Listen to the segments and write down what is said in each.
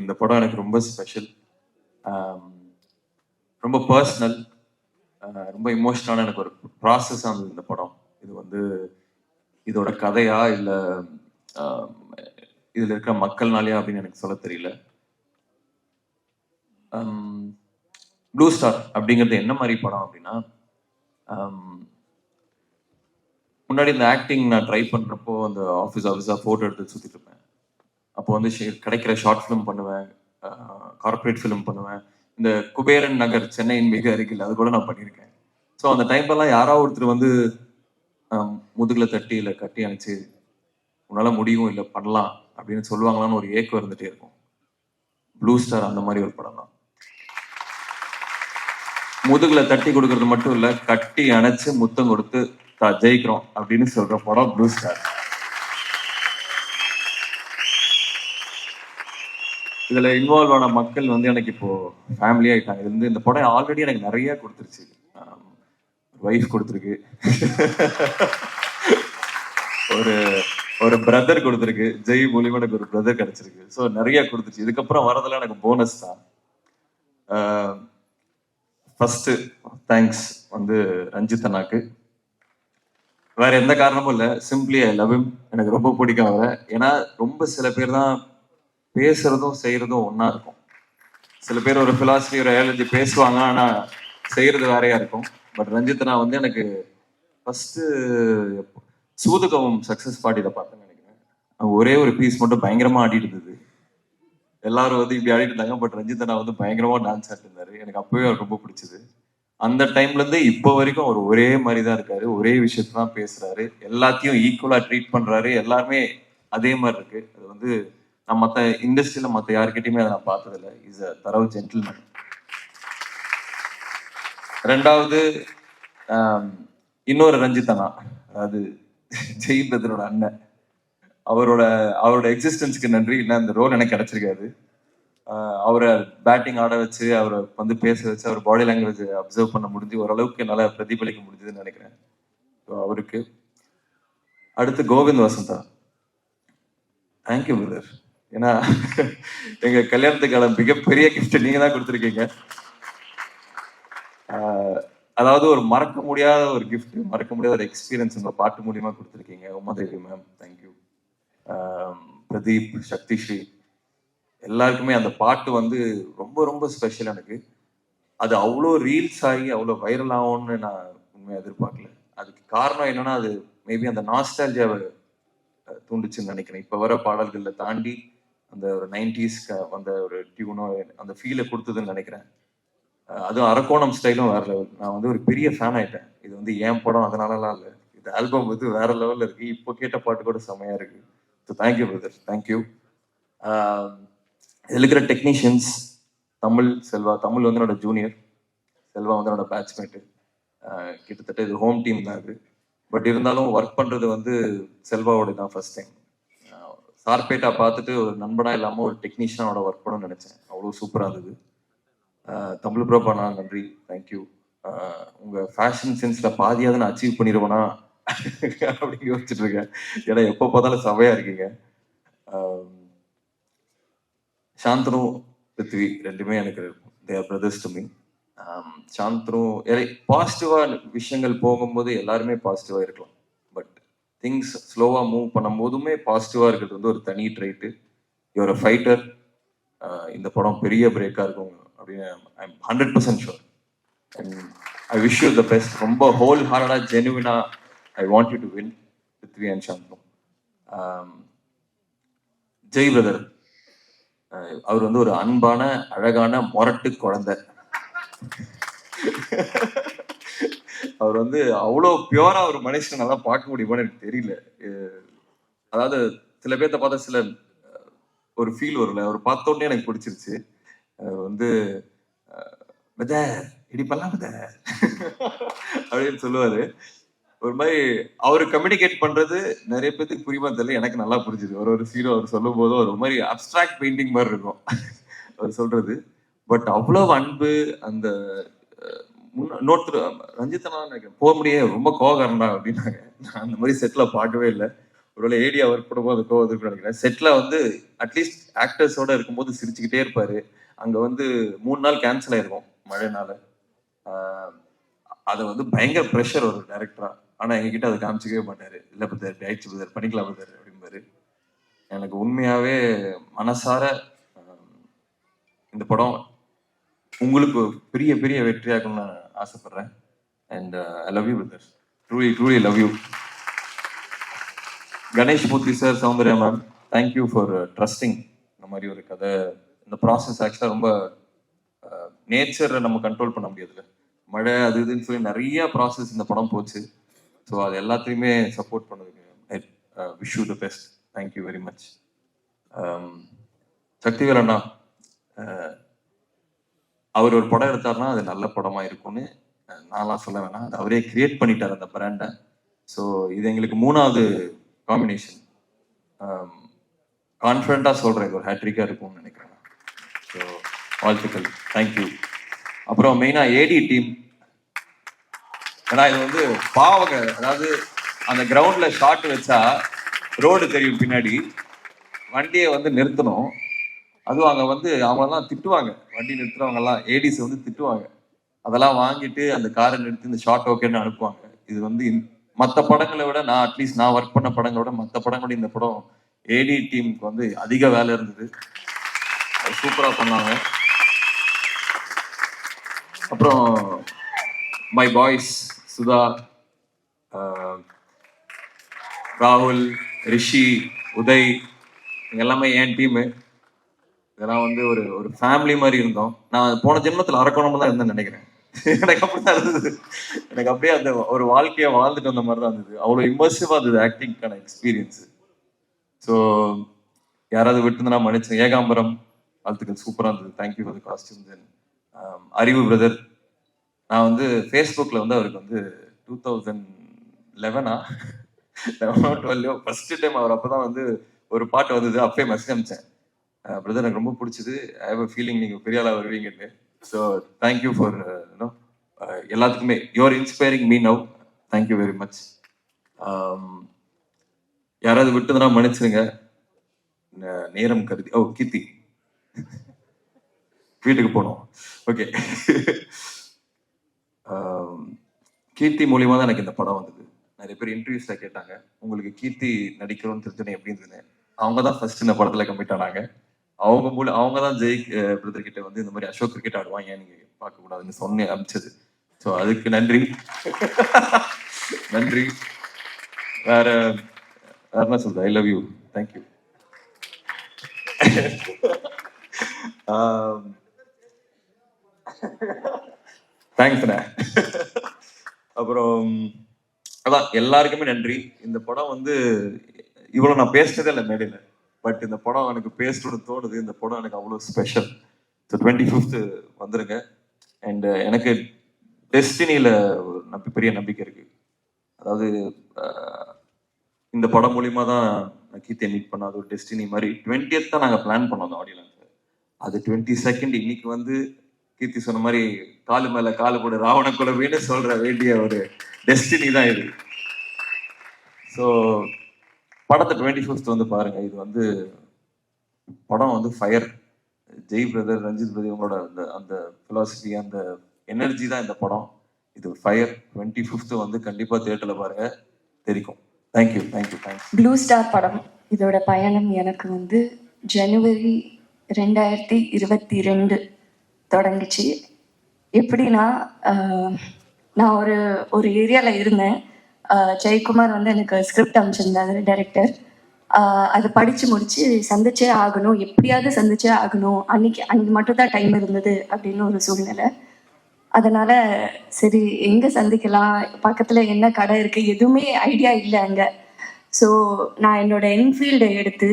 இந்த படம் எனக்கு ரொம்ப ஸ்பெஷல், ரொம்ப பர்சனல், ரொம்ப இமோஷனலான எனக்கு ஒரு ப்ராசஸ் ஆனது இந்த படம். இது வந்து இதோட கதையா இல்லை இதில் இருக்கிற மக்கள்னாலையா அப்படின்னு எனக்கு சொல்ல தெரியல. ப்ளூ ஸ்டார் அப்படிங்கிறது என்ன மாதிரி படம் அப்படின்னா, முன்னாடி இந்த ஆக்டிங் நான் ட்ரை பண்ணுறப்போ அந்த ஆஃபீஸாக ஃபோட்டோ எடுத்து சுற்றிட்டு இருப்பேன். அப்போ வந்து கிடைக்கிற ஷார்ட் ஃபிலிம் பண்ணுவேன், கார்பரேட் ஃபிலிம் பண்ணுவேன். இந்த குபேரன் நகர் சென்னையின் மிக அருகில் அது கூட நான் பண்ணியிருக்கேன். ஸோ அந்த டைம்லலாம் யாராவது ஒருத்தர் வந்து முதுகில் தட்டி இல்லை கட்டி அணைச்சு உன்னால் முடியும் இல்லை பண்ணலாம் அப்படின்னு சொல்லுவாங்களான்னு ஒரு ஏக்கம் இருந்துகிட்டே இருக்கும். ப்ளூ ஸ்டார் அந்த மாதிரி ஒரு படம் தான். முதுகில் தட்டி கொடுக்கறது மட்டும் இல்லை, கட்டி அணைச்சு முத்தம் கொடுத்து ஜெயிக்கிறோம் அப்படின்னு சொல்ற படம் ப்ளூ ஸ்டார். இதுல இன்வால்வ் ஆன மக்கள் வந்து எனக்கு இப்போ ஃபேமிலி ஆயிட்டாங்க. இது வந்து இந்த படம் ஆல்ரெடி எனக்கு நிறைய கொடுத்துருச்சு. ஒய்ஃப் கொடுத்துருக்கு, ஒரு ஒரு பிரதர் கொடுத்துருக்கு, ஜெய் மூலியமா எனக்கு ஒரு பிரதர் கிடைச்சிருக்கு. ஸோ நிறைய கொடுத்துருச்சு. இதுக்கப்புறம் வரதெல்லாம் எனக்கு போனஸ் தான். ஃபர்ஸ்ட் தேங்க்ஸ் வந்து ரஞ்சித் அண்ணாக்கு. வேற எந்த காரணமும் இல்லை, சிம்பிளி ஐ லவ் ஹிம். எனக்கு ரொம்ப பிடிக்கும் அவரை. ஏன்னா ரொம்ப சில பேர் தான் பேசுறதும் செய்யறதும் ஒன்னா இருக்கும். சில பேர் ஒரு பிலாசபி ஒரு ஐடியாலஜி பேசுவாங்க, ஆனா செய்யறது வேறையா இருக்கும். பட் ரஞ்சித்னா வந்து எனக்கு ஃபர்ஸ்ட் சூதுகவும் சக்சஸ் பார்ட்டியில பார்த்தேன்னு நினைக்கிறேன். அவங்க ஒரே ஒரு பீஸ் மட்டும் பயங்கரமா ஆடிட்டு இருந்தது. எல்லாரும் வந்து இப்படி ஆடிட்டு இருந்தாங்க, பட் ரஞ்சித்னா வந்து பயங்கரமா டான்ஸ் ஆடிட்டு இருந்தாரு. எனக்கு அப்பவே அவர் ரொம்ப பிடிச்சது. அந்த டைம்ல இருந்து இப்போ வரைக்கும் அவர் ஒரே மாதிரி தான் இருக்காரு, ஒரே விஷயத்தான் பேசுறாரு, எல்லாத்தையும் ஈக்குவலா ட்ரீட் பண்றாரு. எல்லாருமே அதே மாதிரி இருக்கு. அது வந்து நான் மற்ற இண்டஸ்ட்ரியில மற்ற யாருக்கிட்டையுமே அதை நான் பார்த்ததில்லை. இஸ் அ தரவு ஜென்டில்மேன். ரெண்டாவது இன்னொரு ரஞ்சித் அண்ணா, அதாவது ஜெய் பிரதரோட அண்ணன். அவரோட எக்ஸிஸ்டன்ஸ்க்கு நன்றி. இல்லை இந்த ரோல் எனக்கு கிடைச்சிருக்காது. அவரை பேட்டிங் ஆட வச்சு, அவரை வந்து பேச வச்சு, அவர் பாடி லாங்குவேஜ் அப்சர்வ் பண்ண முடிஞ்சு ஓரளவுக்கு என்னால் பிரதிபலிக்க முடிஞ்சதுன்னு நினைக்கிறேன். அவருக்கு அடுத்து கோவிந்த் வசந்தா, தேங்க்யூ பிரதர். ஏன்னா எங்க கல்யாணத்துக்கான மிகப்பெரிய கிஃப்ட் நீங்க தான் கொடுத்துருக்கீங்க. அதாவது ஒரு மறக்க முடியாத ஒரு கிஃப்ட், மறக்க முடியாத ஒரு எக்ஸ்பீரியன்ஸ் உங்க பாட்டு மூலியமா கொடுத்துருக்கீங்க. Umadevi ma'am thank you. பிரதீப், சக்திஸ்ரீ, எல்லாருக்குமே அந்த பாட்டு வந்து ரொம்ப ரொம்ப ஸ்பெஷல். எனக்கு அது அவ்வளோ ரீல்ஸ் ஆகி அவ்வளோ வைரல் ஆகும்னு நான் உண்மையாக எதிர்பார்க்கல. அதுக்கு காரணம் என்னன்னா, அது மேபி அந்த நாஸ்டாலஜியாவை தூண்டுச்சுன்னு நினைக்கிறேன். இப்போ வர பாடல்களை தாண்டி அந்த ஒரு 90s வந்த ஒரு டியூனோ அந்த ஃபீலை கொடுத்ததுன்னு நினைக்கிறேன். அதுவும் அரக்கோணம் ஸ்டைலும் வேற லெவல். நான் வந்து ஒரு பெரிய ஃபேன் ஆயிட்டேன். இது வந்து ஏன் படம் அதனாலலாம் இல்லை, இந்த ஆல்பம் வந்து வேற லெவலில் இருக்கு. இப்போ கேட்ட பாட்டு கூட செமையா இருக்கு. So thank you brother, thank you. இதில் இருக்கிற டெக்னீஷியன்ஸ், தமிழ் செல்வா, தமிழ் வந்து என்னோட ஜூனியர், செல்வா வந்து என்னோட பேட்ச்மேட்டு. கிட்டத்தட்ட இது ஹோம் டீம் தான் இது. பட் இருந்தாலும் ஒர்க் பண்ணுறது வந்து செல்வாவோட தான் ஃபர்ஸ்ட் டைம். சார்பேட்டா பார்த்துட்டு ஒரு நண்பனா இல்லாமல் ஒரு டெக்னீஷியனோட ஒர்க் பண்ணணும்னு நினச்சேன். அவ்வளோ சூப்பராக இருந்தது. தமிழ் ப்ரோ பண்ணா நன்றி, தேங்க்யூ. உங்கள் ஃபேஷன் சென்ஸில் பாதியாவது நான் அச்சீவ் பண்ணிடுவேனா அப்படின்னு யோசிச்சுட்டு இருக்கேன். ஏன்னா எப்போ பார்த்தாலும் சபையாக இருக்கீங்க. சாந்தனு, பிருத்வி ரெண்டுமே எனக்கு தேர் பிரதர்ஸ் டு மீ. சாந்தனு பாசிட்டிவாக விஷயங்கள் போகும்போது எல்லாருமே பாசிட்டிவாக இருக்கலாம். பட் திங்ஸ் ஸ்லோவாக மூவ் பண்ணும் போதுமே பாசிட்டிவாக இருக்கிறது வந்து ஒரு தனி ட்ரைட்டு. Your a fighter. இந்த படம் பெரிய பிரேக்காக இருக்கும் அப்படின்னு I am 100% sure. And I wish you the best. ரொம்ப ஹோல் ஹார்டடாக ஜெனுவினா I want you to win Prithvi and Shanthanu. Jai brother, அவர் வந்து ஒரு அன்பான அழகான மொரட்டு குழந்தை. அவர் வந்து அவ்வளோ பியூரா ஒரு மனுஷன் நல்லா பார்க்க முடியுமான்னு எனக்கு தெரியல. அதாவது சில பேர்த்த பார்த்தா சில ஒரு ஃபீல் வரும்ல, அவர் பார்த்த உடனே எனக்கு பிடிச்சிருச்சு. வந்து இடி பண்ணலாம் அப்படின்னு சொல்லுவாரு. ஒரு மாதிரி அவரு கம்யூனிகேட் பண்றது நிறைய பேருக்கு புரியுமா தெரியல, எனக்கு நல்லா புரிஞ்சுது. ஒரு சீரோ அவர் சொல்லும் போதும் ஒரு மாதிரி அப்டிராக்ட் பெயிண்டிங் மாதிரி இருக்கும் அவர் சொல்றது. பட் அவ்வளவு அன்பு. அந்த இன்னொருத்தர் ரஞ்சித்தனா நினைக்கிறேன் போக முடியே ரொம்ப கோகாரண்டா அப்படின்னாங்க. நான் அந்த மாதிரி செட்ல பார்க்கவே இல்லை. ஒருவேளை ஏடியா ஒர்க் பண்ணும்போது அது கோவம் இருக்குன்னு நினைக்கிறேன். செட்ல வந்து அட்லீஸ்ட் ஆக்டர்ஸோட இருக்கும்போது சிரிச்சுக்கிட்டே இருப்பாரு. அங்க வந்து 3 நாள் கேன்சல் ஆயிருக்கும் மழைனால. அதை வந்து பயங்கர ப்ரெஷர் ஒரு டைரக்டரா. ஆனா எங்ககிட்ட அதை காமிச்சிக்கவே மாட்டாரு. இல்ல பிரதர், இப்படி ஆயிடுச்சு பிரதர், பண்ணிக்கலாம் பிரதர் அப்படிம்பாரு. எனக்கு உண்மையாவே மனசார இந்த படம் உங்களுக்கு பெரிய பெரிய வெற்றியாகணும்னு நான் ஆசைப்படுறேன். And I love you brother, truly truly love you. Ganesh Murthy sir, Soundarya ma'am, thank you for trusting. இந்த மாதிரி ஒரு கதை, இந்த ப்ராசஸ் ஆக்சுவலாக ரொம்ப நேச்சரை நம்ம கண்ட்ரோல் பண்ண முடியாதுல்ல. மழை அது இதுன்னு சொல்லி நிறைய ப்ராசஸ் இந்த படம் போச்சு. ஸோ அது எல்லாத்தையுமே சப்போர்ட் பண்ணதுக்கு wish you the best. Thank you very much. Sakthivel அண்ணா, அவர் ஒரு படம் எடுத்தாருன்னா அது நல்ல படமா இருக்கும்னு நான்லாம் சொல்ல வேணாம். அது அவரே கிரியேட் பண்ணிட்டார் அந்த பிராண்டை. ஸோ இது எங்களுக்கு 3வது காம்பினேஷன். கான்ஃபிடண்டா சொல்றேன், இது ஒரு ஹேட்ரிக்கா இருக்கும்னு நினைக்கிறேன். ஸோ வாழ்த்துக்கள், தேங்க்யூ. அப்புறம் மெயினா ஏடி டீம், ஏன்னா இது வந்து பாவங்க. அதாவது அந்த கிரவுண்ட்ல ஷாட் வச்சா ரோடு தெரியும், பின்னாடி வண்டியை வந்து நிறுத்தணும். அதுவும் அங்க வந்து அவங்கெல்லாம் திட்டுவாங்க, வண்டி நிறுத்துறவங்க எல்லாம் ஏடிஸ் வந்து திட்டுவாங்க. அதெல்லாம் வாங்கிட்டு அந்த காரை நிறுத்தி இந்த ஷாட் ஓகேன்னு அனுப்புவாங்க. இது வந்து மற்ற படங்களை விட, நான் அட்லீஸ்ட் நான் ஒர்க் பண்ண படங்களை விட மற்ற படங்களோட இந்த படம் ஏடி டீமுக்கு வந்து அதிக வேலை இருந்தது. சூப்பரா பண்ணாங்க. அப்புறம் மை பாய்ஸ் சுதா, ராகுல், ரிஷி, உதய், எல்லாமே என் டீமு. இதெல்லாம் வந்து ஒரு ஒரு ஃபேமிலி மாதிரி இருந்தோம். நான் போன ஜென்மத்தில் அரக்கணமா தான் இருந்தேன்னு நினைக்கிறேன். எனக்கு அப்படிதான் இருந்தது. எனக்கு அப்படியே அந்த ஒரு வாழ்க்கையை வாழ்ந்துட்டு வந்த மாதிரி தான் இருந்தது. அவ்வளோ இமர்சிவா இருந்தது ஆக்டிங்கான எக்ஸ்பீரியன்ஸ். ஸோ யாராவது விட்டுருந்தா மன்னிச்சு. ஏகாம்பரம், வாழ்த்துக்கள், சூப்பராக இருந்தது. Thank you for the costume. Then Arivu brother, நான் வந்து ஃபேஸ்புக்கில் வந்து அவருக்கு வந்து 2011 ஃபர்ஸ்ட் டைம் அவர் அப்போ தான் வந்து ஒரு பாட்டு வந்தது. அப்பயே மெசேஜ் அனுப்பிச்சேன், பிரதர் எனக்கு ரொம்ப பிடிச்சது, ஐ ஹேவ் அ ஃபீலிங் நீங்கள் பெரிய ஆளாக வருவீங்கன்னு. ஸோ தேங்க்யூ ஃபார் எல்லாத்துக்குமே. You are inspiring me now. Thank you very much. யாராவது விட்டுதுன்னா மன்னிச்சிருங்க, நேரம் கருதி. ஓ, கீர்த்தி வீட்டுக்கு போனோம். ஓகே. கீர்த்தி மூலியமா தான் எனக்கு இந்த படம் வந்தது. நிறைய பேர் இன்டர்வியூஸ்ல கேட்டாங்க, உங்களுக்கு கீர்த்தி நடிக்கிறோன்னு தெரிஞ்சோன்னே எப்படி இருந்தது. அவங்க தான் ஃபர்ஸ்ட் இந்த படத்துல கமிட் ஆனாங்க. அவங்க தான் ஜெய் பிரதர் கிட்ட வந்து இந்த மாதிரி அசோக் கிரிக்கெட் ஆடுவாங்க, ஏன் நீங்க பார்க்க கூடாதுன்னு சொன்னேன், அமிச்சது. ஸோ அதுக்கு நன்றி. நன்றி. வேற என்ன சொல்றது, ஐ லவ் யூ, தேங்க்யூ. தேங்க்ஸ்ண்ணே. அப்புறம் அதான் எல்லாருக்குமே நன்றி. இந்த படம் வந்து இவ்வளவு நான் பேசினதே இல்லை மேடையில, பட் இந்த படம் எனக்கு பேசணும்னு தோணுது. இந்த படம் எனக்கு அவ்வளோ ஸ்பெஷல். ஸோ 25th வந்துருங்க. அண்ட் எனக்கு டெஸ்டினியில ஒரு பெரிய நம்பிக்கை இருக்கு. அதாவது இந்த படம் மூலியமா தான் நான் கீர்த்தியை மீட் பண்ண, அது ஒரு டெஸ்டினி மாதிரி. 20th தான் நாங்கள் பிளான் பண்ணோம் அந்த ஆடியோ லான்ச். அது 22nd இன்னைக்கு வந்து கீர்த்தி சொன்ன மாதிரி காலு மேல காலு போடு ராவண குலவின்னு சொல்ற வேண்டிய ஒரு டெஸ்டினி தான் இது. ஸோ படத்தை 25th வந்து பாருங்க. இது வந்து படம் வந்து fire. Jai brother, Ranjith brother, இவங்களோட அந்த அந்த பிலாசபி, அந்த எனர்ஜி தான் இந்த படம். இது ஃபயர். 25th வந்து கண்டிப்பா தியேட்டர்ல பாருங்க, தெரியும். Thank you, thank you, thanks. Blue star படம் இதோட பயணம் எனக்கு வந்து ஜனவரி 2022 தொடங்குச்சு. எப்படின்னா, நான் ஒரு ஏரியாவில் இருந்தேன். ஜெயக்குமார் வந்து எனக்கு ஸ்கிரிப்ட் அமைச்சிருந்தாரு, டைரக்டர். அதை படித்து முடித்து சந்திச்சே ஆகணும், எப்படியாவது சந்திச்சே ஆகணும். அன்னைக்கு மட்டும்தான் டைம் இருந்தது அப்படின்னு ஒரு சூழ்நிலை. அதனால் சரி எங்கே சந்திக்கலாம், பக்கத்தில் என்ன கடை இருக்குது, எதுவுமே ஐடியா இல்லை அங்கே. ஸோ நான் என்னோட என்ஃபீல்டை எடுத்து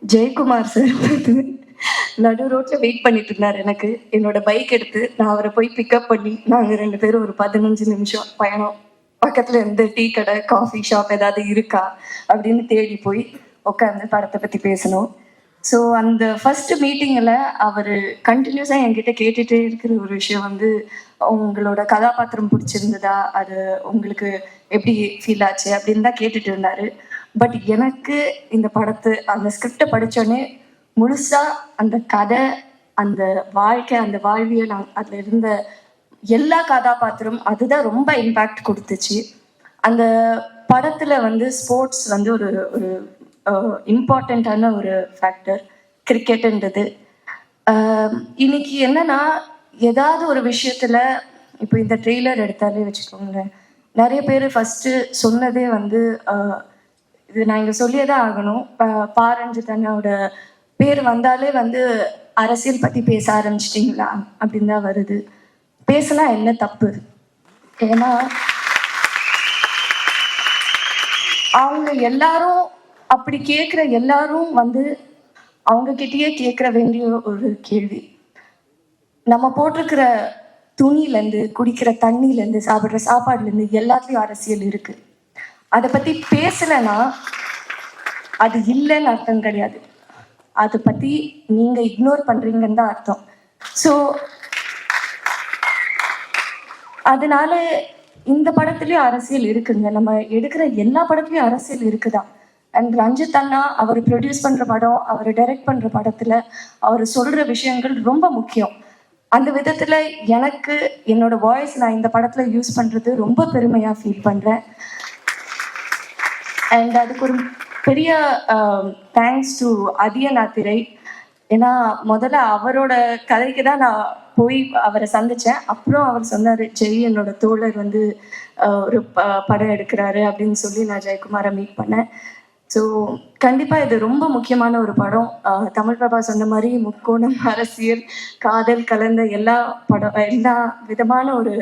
ஜெயக்குமார் சார் நடு ரோட்டில் வெயிட் பண்ணிட்டு இருந்தார். எனக்கு என்னோட பைக் எடுத்து நான் அவரை போய் பிக்கப் பண்ணி நாங்கள் 2 பேரும் ஒரு 15 நிமிஷம் பயணம், பக்கத்தில் இருந்து டீ கடை, காஃபி ஷாப் ஏதாவது இருக்கா அப்படின்னு தேடி போய் உட்காந்து படத்தை பற்றி பேசணும். ஸோ அந்த ஃபர்ஸ்ட் மீட்டிங்கில் அவர் கண்டினியூஸாக என்கிட்ட கேட்டுகிட்டே இருக்கிற ஒரு விஷயம் வந்து, உங்களோட கதாபாத்திரம் பிடிச்சிருந்ததா, அது உங்களுக்கு எப்படி ஃபீல் ஆச்சு அப்படின்னு தான் கேட்டுட்டு இருந்தார். பட் எனக்கு இந்த அந்த ஸ்கிரிப்டை படித்தோடனே முழுசாக அந்த கதை, அந்த வாழ்க்கை, அந்த வாழ்வியல், அதில் இருந்த எல்லா கதாபாத்திரம் அதுதான் ரொம்ப இம்பேக்ட் கொடுத்துச்சு. அந்த படத்தில் வந்து ஸ்போர்ட்ஸ் வந்து ஒரு ஒரு இம்பார்ட்டண்ட்டான ஒரு ஃபேக்டர், கிரிக்கெட்டுன்றது. இன்னைக்கு என்னன்னா, ஏதாவது ஒரு விஷயத்துல இப்போ இந்த ட்ரெய்லர் எடுத்தாலே வச்சுக்கோங்களேன், நிறைய பேர் ஃபர்ஸ்ட் சொன்னதே வந்து இது நான் இங்க சொல்லியே தான் ஆகணும். ரஞ்சித் அண்ணாவோட பேர் வந்தாலே வந்து அரசியல் பத்தி பேச ஆரம்பிச்சிட்டிங்களா அப்படின்னு தான் வருது. பேசினா என்ன தப்பு? ஏன்னா அவங்க எல்லாரும் அப்படி கேட்குற எல்லாரும் வந்து அவங்க கிட்டேயே கேட்குற வேண்டிய ஒரு கேள்வி, நம்ம போட்டிருக்கிற துணியிலேருந்து, குடிக்கிற தண்ணியிலேருந்து, சாப்பிட்ற சாப்பாடுலேருந்து எல்லாத்துலேயும் அரசியல் இருக்கு. அதை பற்றி பேசலைன்னா அது இல்லைன்னு அர்த்தம் கிடையாது, அதை பற்றி நீங்கள் இக்னோர் பண்ணுறீங்கன்னு தான் அர்த்தம். ஸோ அதனால இந்த படத்துலேயும் அரசியல் இருக்குங்க. நம்ம எடுக்கிற எல்லா படத்துலையும் அரசியல் இருக்குதான். அண்ட் ரஞ்சித் அண்ணா அவர் ப்ரொடியூஸ் பண்ணுற படம், அவர் டைரக்ட் பண்ணுற படத்தில் அவர் சொல்கிற விஷயங்கள் ரொம்ப முக்கியம். அந்த விதத்தில் எனக்கு என்னோட வாய்ஸ் நான் இந்த படத்தில் யூஸ் பண்ணுறது ரொம்ப பெருமையாக ஃபீல் பண்ணுறேன். அண்ட் அதுக்கு ஒரு பெரிய தேங்க்ஸ் டு அதியநாத்திரை. ஏன்னா முதல்ல அவரோட கதைக்கு தான் நான் போய் அவரை சந்தித்தேன். அப்புறம் அவர் சொன்னார், ஜெய் என்னோட தோழர் வந்து ஒரு படம் எடுக்கிறாரு அப்படின்னு சொல்லி நான் ஜெயக்குமாரை மீட் பண்ணேன். ஸோ கண்டிப்பாக இது ரொம்ப முக்கியமான ஒரு படம். தமிழ் பிரபா சொன்ன மாதிரி முக்கோணம், அரசியல், காதல் கலந்த எல்லா விதமான ஒரு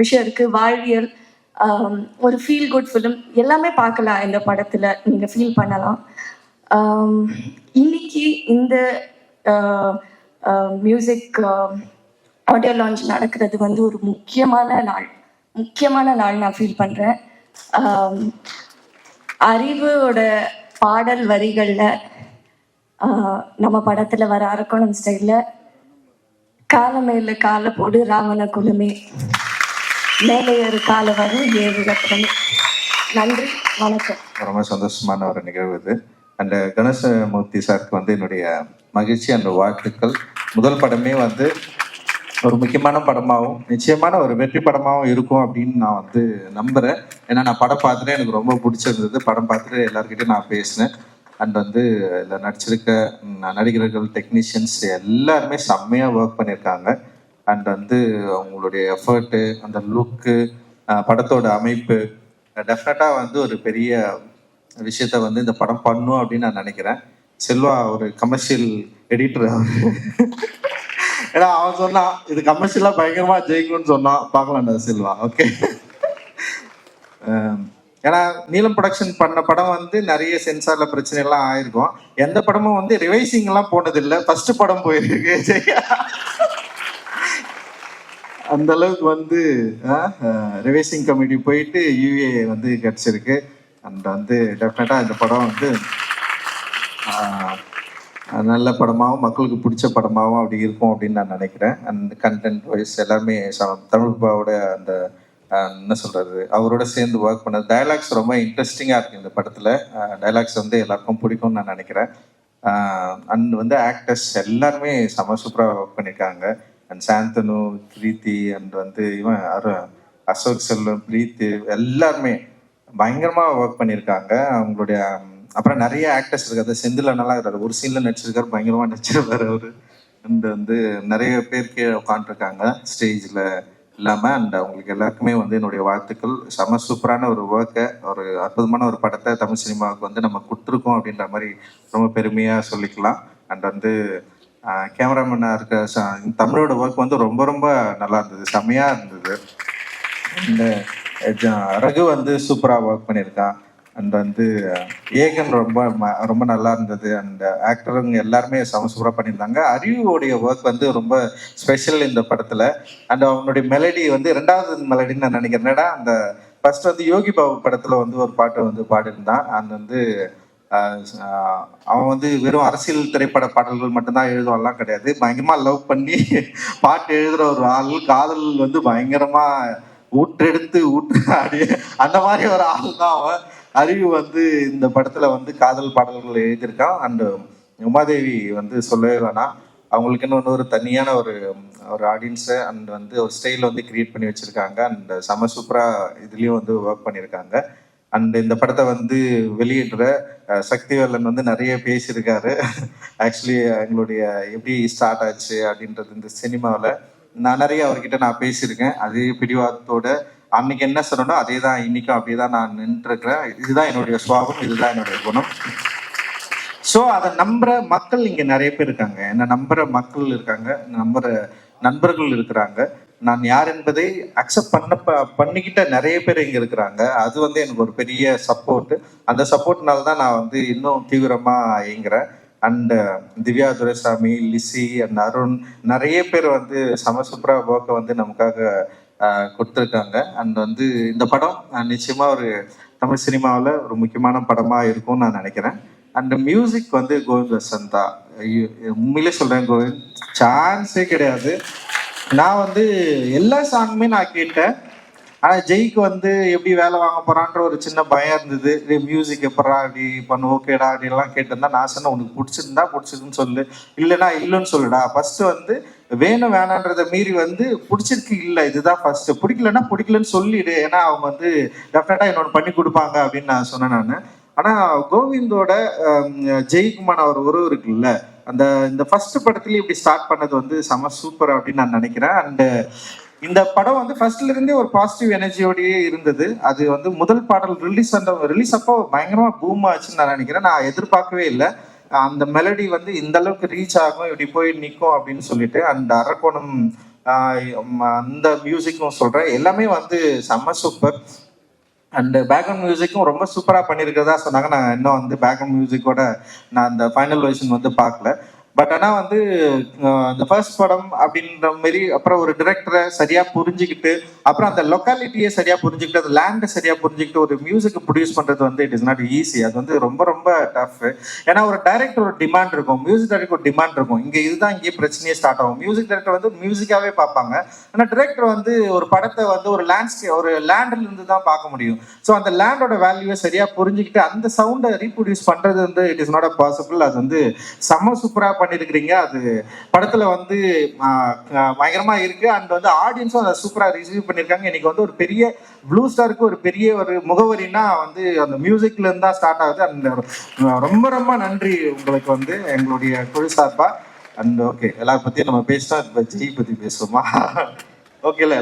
விஷயம் இருக்குது. வாழ்வியல், ஒரு ஃபீல் குட் ஃபிலிம் எல்லாமே பார்க்கலாம் இந்த படத்தில், நீங்கள் ஃபீல் பண்ணலாம். இன்னைக்கு இந்த மியூசிக் ஆடியோ லான்ச் நடக்கிறது வந்து ஒரு முக்கியமான நாள் நான் ஃபீல் பண்ணுறேன். அறிவோட பாடல் வரிகளில் நம்ம படத்தில் வர அரக்கோணம் ஸ்டைலில் காலமேல காலை போடு ராவண குலமே, மேலே ஒரு காலை வரும் ஏழு ரத்னமே. நன்றி, வணக்கம். ரொம்ப சந்தோஷமான ஒரு நிகழ்வு இது. அண்ட் கணேசமூர்த்தி சாருக்கு வந்து என்னுடைய மகிழ்ச்சி அண்ட் வாழ்த்துக்கள். முதல் படமே வந்து ஒரு முக்கியமான படமாகவும் நிச்சயமான ஒரு வெற்றி படமாகவும் இருக்கும் அப்படின்னு நான் வந்து நம்புகிறேன். ஏன்னா நான் படம் பார்த்துட்டு எனக்கு ரொம்ப பிடிச்சிருந்தது. படம் பார்த்துட்டு எல்லாருக்கிட்டையும் நான் பேசினேன். அண்ட் வந்து இதில் நடிச்சிருக்க நடிகர்கள், டெக்னீஷியன்ஸ் எல்லாருமே செம்மையாக ஒர்க் பண்ணியிருக்காங்க. அண்ட் வந்து அவங்களுடைய எஃபர்ட்டு, அந்த லுக்கு, படத்தோட அமைப்பு டெஃபினட்டாக வந்து ஒரு பெரிய விஷயத்த வந்து இந்த படம் பண்ணும் அப்படின்னு நான் நினைக்கிறேன். செல்வா ஒரு கமர்ஷியல் எடிட்டர் ஏன்னா அவன் சொன்னான் இது கமர்ஷியலா பயங்கரமா ஜெயிக்கணும்னு சொன்னான். பார்க்கலாம்டா செல்வா. ஓகே. ஏன்னா நீலம் ப்ரொடக்ஷன் பண்ண படம் வந்து நிறைய சென்சார்ல பிரச்சனை எல்லாம் ஆயிருக்கும். எந்த படமும் வந்து ரிவைசிங் எல்லாம் போனதில்லை. ஃபர்ஸ்ட் படம் போயிருக்கு அந்த அளவுக்கு வந்து ரிவைசிங் கமிட்டி போயிட்டு யூஏ வந்து கிடைச்சிருக்கு. அண்ட் வந்து டெஃபினட்டா இந்த படம் வந்து நல்ல படமாகவும் மக்களுக்கு பிடிச்ச படமாகவும் அப்படி இருக்கும் அப்படின்னு நான் நினைக்கிறேன். அண்ட் கண்டென்ட் வைஸ் எல்லாருமே தமிழ்பாவோட அந்த என்ன சொல்கிறது, அவரோட சேர்ந்து ஒர்க் பண்ணது. டைலாக்ஸ் ரொம்ப இன்ட்ரெஸ்டிங்காக இருக்குது இந்த படத்தில். டைலாக்ஸ் வந்து எல்லாருக்கும் பிடிக்கும்னு நான் நினைக்கிறேன். அண்ட் வந்து ஆக்டர்ஸ் எல்லாருமே செம சூப்பராக ஒர்க் பண்ணியிருக்காங்க. அண்ட் சாந்தனு, பிரீத்தி, அண்ட் வந்து இவன் அசோக் செல்வம், பிரீத்தி எல்லாருமே பயங்கரமாக ஒர்க் பண்ணியிருக்காங்க. அவங்களுடைய அப்புறம் நிறைய ஆக்டர்ஸ் இருக்காது. செந்தில் நல்லா இருக்கிறாரு, ஒரு சீனில் நடிச்சிருக்காரு, பயங்கரமாக நடிச்சிருக்காரு அவர். அண்ட் வந்து நிறைய பேர் கீழே உட்காந்துருக்காங்க ஸ்டேஜில் இல்லாமல். அண்ட் அவங்களுக்கு எல்லாருக்குமே வந்து என்னுடைய வாழ்த்துக்கள். செம சூப்பரான ஒரு ஒர்க்கை, ஒரு அற்புதமான ஒரு படத்தை தமிழ் சினிமாவுக்கு வந்து நம்ம கொடுத்துருக்கோம் அப்படின்ற மாதிரி ரொம்ப பெருமையாக சொல்லிக்கலாம். அண்ட் வந்து கேமராமேனாக இருக்க தமிழோட ஒர்க் வந்து ரொம்ப ரொம்ப நல்லா இருந்தது, செம்மையாக இருந்தது. இந்த ரகு வந்து சூப்பராக ஒர்க் பண்ணியிருக்கான். அண்ட் வந்து ஏகன் ரொம்ப ரொம்ப நல்லா இருந்தது. அண்ட் ஆக்டருங்க எல்லாருமே சூப்பராக பண்ணியிருந்தாங்க. அறிவுடைய ஒர்க் வந்து ரொம்ப ஸ்பெஷல் இந்த படத்தில். அண்ட் அவனுடைய மெலடி வந்து ரெண்டாவது மெலடின்னு நான் நினைக்கிறேன். அந்த ஃபர்ஸ்ட் வந்து யோகி பாபு படத்தில் வந்து ஒரு பாட்டு வந்து பாடியிருந்தான். அது வந்து அவன் வந்து வெறும் அரசியல் திரைப்பட பாடல்கள் மட்டும்தான் எழுதுவான்லாம் கிடையாது. பயங்கரமாக லவ் பண்ணி பாட்டு எழுதுகிற ஒரு ஆள். காதல் வந்து பயங்கரமாக ஊற்றெடுத்து ஆடி அந்த மாதிரி ஒரு ஆள் தான் அவன். அறிவு வந்து இந்த படத்துல வந்து காதல் பாடல்கள் எழுதியிருக்கான். அண்ட் உமாதேவி வந்து சொல்லவே வேணாம், அவங்களுக்குன்னு வந்து ஒரு தனியான ஒரு ஒரு ஆடியன்ஸை அண்ட் வந்து ஒரு ஸ்டைல் வந்து கிரியேட் பண்ணி வச்சிருக்காங்க. அண்ட் செம சூப்பரா இதுலயும் வந்து ஒர்க் பண்ணியிருக்காங்க. அண்ட் இந்த படத்தை வந்து வெளியிடுற சக்திவேலன் வந்து நிறைய பேசியிருக்காரு. ஆக்சுவலி எங்களுடைய எப்படி ஸ்டார்ட் ஆச்சு அப்படின்றது இந்த சினிமாவில் நான் நிறைய அவர்கிட்ட நான் பேசியிருக்கேன். அதே பிடிவாதத்தோட அன்னைக்கு என்ன சொன்னனோ அதே தான் இன்னைக்கும் அப்படியே தான் நான் நின்றுருக்கிறேன். இதுதான் என்னுடைய சுவாபம், இதுதான் என்னுடைய குணம். ஸோ அதை நம்புற மக்கள் இங்கே நிறைய பேர் இருக்காங்க, என்னை நம்புற மக்கள் இருக்காங்க, நம்புற நண்பர்கள் இருக்கிறாங்க. நான் யார் என்பதை அக்செப்ட் பண்ணிக்கிட்ட நிறைய பேர் இங்கே இருக்கிறாங்க. அது வந்து எனக்கு ஒரு பெரிய சப்போர்ட். அந்த சப்போர்ட்னால தான் நான் வந்து இன்னும் தீவிரமாக இயங்குறேன். அண்ட் திவ்யா துரைசாமி, லிசி அண்ட் அருண் நிறைய பேர் வந்து சமசூப்பரா ஒர்க்கை வந்து நமக்காக கொடுத்துருக்காங்க. அண்ட் வந்து இந்த படம் நிச்சயமாக ஒரு தமிழ் சினிமாவில் ஒரு முக்கியமான படமாக இருக்கும்னு நான் நினைக்கிறேன். அண்ட் மியூசிக் வந்து கோவிந்த் வசந்தா. உண்மையிலே சொல்கிறேன், கோவிந்த் சான்ஸே கிடையாது. நான் வந்து எல்லா சாங்குமே நான் கேட்டேன். ஆனால் ஜெய்க்கு வந்து எப்படி வேலை வாங்க போகிறான்ற ஒரு சின்ன பயம் இருந்தது. மியூசிக் எப்படா அப்படி பண்ணு, ஓகேடா அப்படின்லாம் கேட்டிருந்தா நான் சொன்னேன், உனக்கு பிடிச்சிருந்தா பிடிச்சிருக்குன்னு சொல்லு, இல்லைன்னா இல்லைன்னு சொல்லுடா. ஃபஸ்ட்டு வந்து வேணும் வேணான்றதை மீறி வந்து பிடிச்சிருக்கு இல்லை இதுதான் ஃபஸ்ட்டு, பிடிக்கலன்னா பிடிக்கலன்னு சொல்லிடு, ஏன்னா அவங்க வந்து டெஃபினட்டாக இன்னொன்று பண்ணி கொடுப்பாங்க அப்படின்னு நான் சொன்னேன் நான். ஆனால் கோவிந்தோட ஜெய்குமார் அவர் உறவு இருக்குல்ல, அந்த இந்த ஃபர்ஸ்ட் படத்துலேயே இப்படி ஸ்டார்ட் பண்ணது வந்து செம சூப்பர் அப்படின்னு நான் நினைக்கிறேன். அண்டு இந்த படம் வந்து ஃபர்ஸ்ட்ல இருந்தே ஒரு பாசிட்டிவ் எனர்ஜியோடயே இருந்தது. அது வந்து முதல் பாடல் ரிலீஸ் அப்போ பயங்கரமா பூம் ஆச்சுன்னு நான் நினைக்கிறேன். நான் எதிர்பார்க்கவே இல்லை அந்த மெலடி வந்து இந்த அளவுக்கு ரீச் ஆகும், இப்படி போய் நிற்கும் அப்படின்னு சொல்லிட்டு. அண்ட் அரக்கோணம் அந்த மியூசிக்கும் சொல்றேன், எல்லாமே வந்து செம்ம சூப்பர். அண்ட் பேக்ரவுண்ட் மியூசிக்கும் ரொம்ப சூப்பராக பண்ணியிருக்கிறதா சொன்னாங்க. நான் இன்னும் வந்து பேக்ரவுண்ட் மியூசிக்கோட நான் அந்த ஃபைனல் வெர்ஷன் வந்து பார்க்கல. பட் ஆனால் வந்து இந்த ஃபர்ஸ்ட் படம் அப்படின்ற மாரி அப்புறம் ஒரு டிரெக்டரை சரியாக புரிஞ்சுக்கிட்டு, அப்புறம் அந்த லொக்காலிட்டியை சரியாக புரிஞ்சுக்கிட்டு, அந்த லேண்டை சரியாக புரிஞ்சுக்கிட்டு ஒரு மியூசிக் ப்ரொடியூஸ் பண்ணுறது வந்து இட் இஸ் நாட் ஈஸி. அது வந்து ரொம்ப ரொம்ப டஃப். ஏன்னா ஒரு டைரக்டர் ஒரு டிமாண்ட் இருக்கும், மியூசிக் டைரக்டர் ஒரு டிமாண்ட் இருக்கும். இதுதான் இங்கே பிரச்சனையே ஸ்டார்ட் ஆகும். மியூசிக் டைரக்டர் வந்து மியூசிக்காகவே பார்ப்பாங்க, ஆனால் டிரெக்டர் வந்து ஒரு படத்தை வந்து ஒரு ஒரு லேண்டில் இருந்து தான் பார்க்க முடியும். ஸோ அந்த லேண்டோட வேல்யூவை சரியாக புரிஞ்சுக்கிட்டு அந்த சவுண்டை ரீப்ரொடியூஸ் பண்ணுறது வந்து it is not a possible. அது வந்து செம்ம சூப்பராக பண்ணியிருக்கிறீங்க. அது படத்துல வந்து பயங்கரமா இருக்கு. அண்ட் வந்து ஆடியன்ஸும் அதை சூப்பரா ரிசீவ் பண்ணியிருக்காங்க. இன்னைக்கு வந்து ஒரு பெரிய ப்ளூ ஸ்டாருக்கு ஒரு பெரிய ஒரு முகவரினா வந்து அந்த மியூசிக்ல இருந்து தான் ஸ்டார்ட் ஆகுது. அண்ட் ரொம்ப ரொம்ப நன்றி உங்களுக்கு வந்து எங்களுடைய குழு சார்பா. அண்ட் ஓகே, எல்லாரும் பத்தியும் நம்ம பேசிட்டோம், இப்போ ஜெய் பத்தி பேசுவோமா? ஓகே, இல்லை